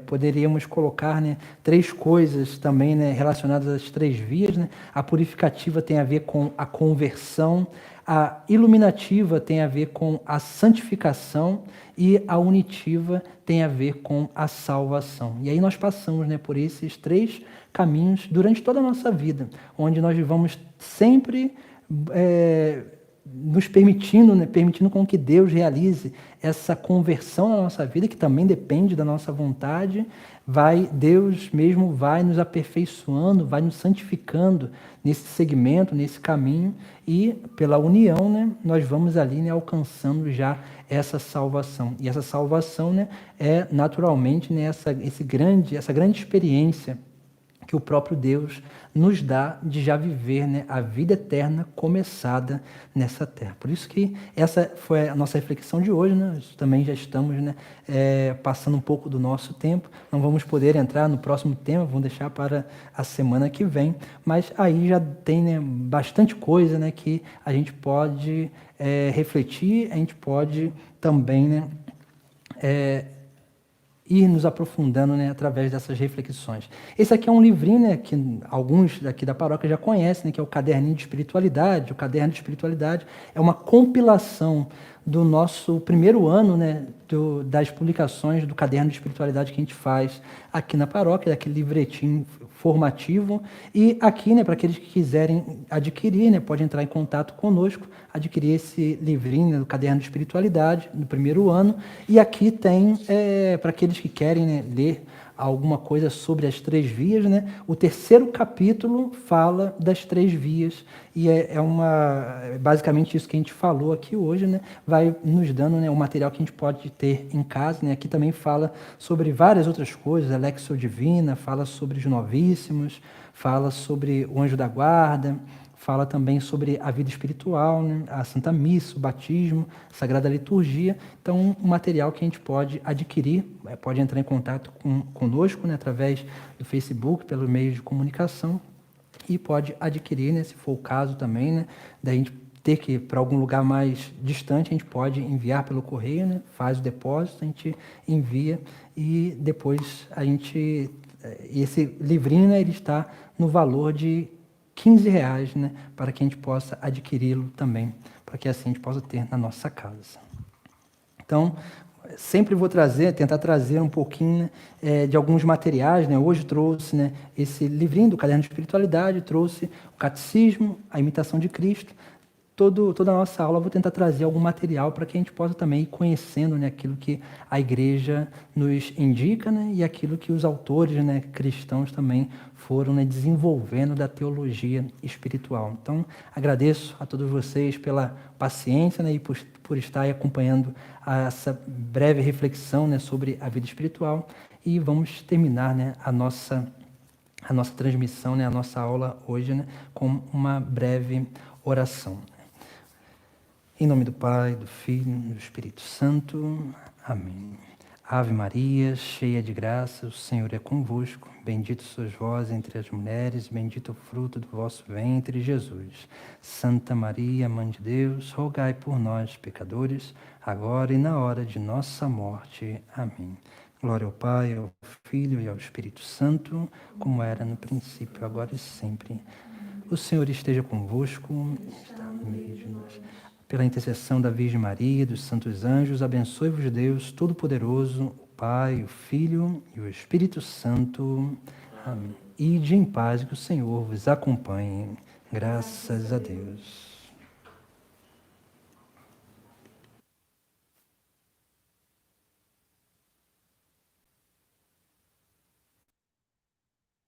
poderíamos colocar, né, 3 coisas também, né, relacionadas às 3 vias, né? A purificativa tem a ver com a conversão, a iluminativa tem a ver com a santificação e a unitiva tem a ver com a salvação. E aí nós passamos, né, por esses 3 caminhos durante toda a nossa vida, onde nós vamos sempre nos permitindo, né, permitindo com que Deus realize essa conversão na nossa vida, que também depende da nossa vontade. Deus mesmo vai nos aperfeiçoando, vai nos santificando nesse segmento, nesse caminho, e pela união, né, nós vamos ali, né, alcançando já essa salvação. E essa salvação, né, é naturalmente, né, essa grande experiência que o próprio Deus nos dá de já viver, né, a vida eterna começada nessa terra. Por isso que essa foi a nossa reflexão de hoje, né? Também já estamos, né, passando um pouco do nosso tempo, não vamos poder entrar no próximo tema, vamos deixar para a semana que vem, mas aí já tem, né, bastante coisa, né, que a gente pode refletir, a gente pode também, né, ir nos aprofundando, né, através dessas reflexões. Esse aqui é um livrinho, né, que alguns daqui da paróquia já conhecem, né, que é o Caderninho de Espiritualidade. O Caderno de Espiritualidade é uma compilação do nosso primeiro ano, né, das publicações do Caderno de Espiritualidade que a gente faz aqui na paróquia, daquele livretinho formativo. E aqui, né, para aqueles que quiserem adquirir, né, pode entrar em contato conosco, adquirir esse livrinho, né, do Caderno de Espiritualidade, do primeiro ano. E aqui tem, para aqueles que querem, né, ler alguma coisa sobre as 3 vias, né, o 3º capítulo fala das 3 vias, e basicamente isso que a gente falou aqui hoje, né, vai nos dando, né, o material que a gente pode ter em casa, né. Aqui também fala sobre várias outras coisas, a Lexio Divina, fala sobre os novíssimos, fala sobre o anjo da guarda, fala também sobre a vida espiritual, né, a Santa Missa, o batismo, a Sagrada Liturgia. Então, um material que a gente pode adquirir, pode entrar em contato conosco, né, através do Facebook, pelos meios de comunicação, e pode adquirir, né, se for o caso também, né, da gente ter que ir para algum lugar mais distante, a gente pode enviar pelo correio, né? Faz o depósito, a gente envia e depois esse livrinho, né, ele está no valor de R$ 15, né, para que a gente possa adquiri-lo também, para que assim a gente possa ter na nossa casa. Então, sempre vou tentar trazer um pouquinho, né, de alguns materiais, né? Hoje trouxe, né, esse livrinho do Caderno de Espiritualidade, trouxe o Catecismo, a Imitação de Cristo. Toda a nossa aula eu vou tentar trazer algum material para que a gente possa também ir conhecendo, né, aquilo que a igreja nos indica, né, e aquilo que os autores, né, cristãos também foram, né, desenvolvendo da teologia espiritual. Então, agradeço a todos vocês pela paciência, né, e por estar aí acompanhando essa breve reflexão, né, sobre a vida espiritual. E vamos terminar, né, a nossa transmissão, né, a nossa aula hoje, né, com uma breve oração. Em nome do Pai, do Filho e do Espírito Santo. Amém. Ave Maria, cheia de graça, o Senhor é convosco. Bendito sois vós entre as mulheres, bendito o fruto do vosso ventre, Jesus. Santa Maria, Mãe de Deus, rogai por nós, pecadores, agora e na hora de nossa morte. Amém. Glória ao Pai, ao Filho e ao Espírito Santo, como era no princípio, agora e sempre. O Senhor esteja convosco, está no meio de nós. Pela intercessão da Virgem Maria e dos santos anjos, abençoe-vos Deus Todo-Poderoso, o Pai, o Filho e o Espírito Santo. Amém. Ide em paz, que o Senhor vos acompanhe. Graças a Deus.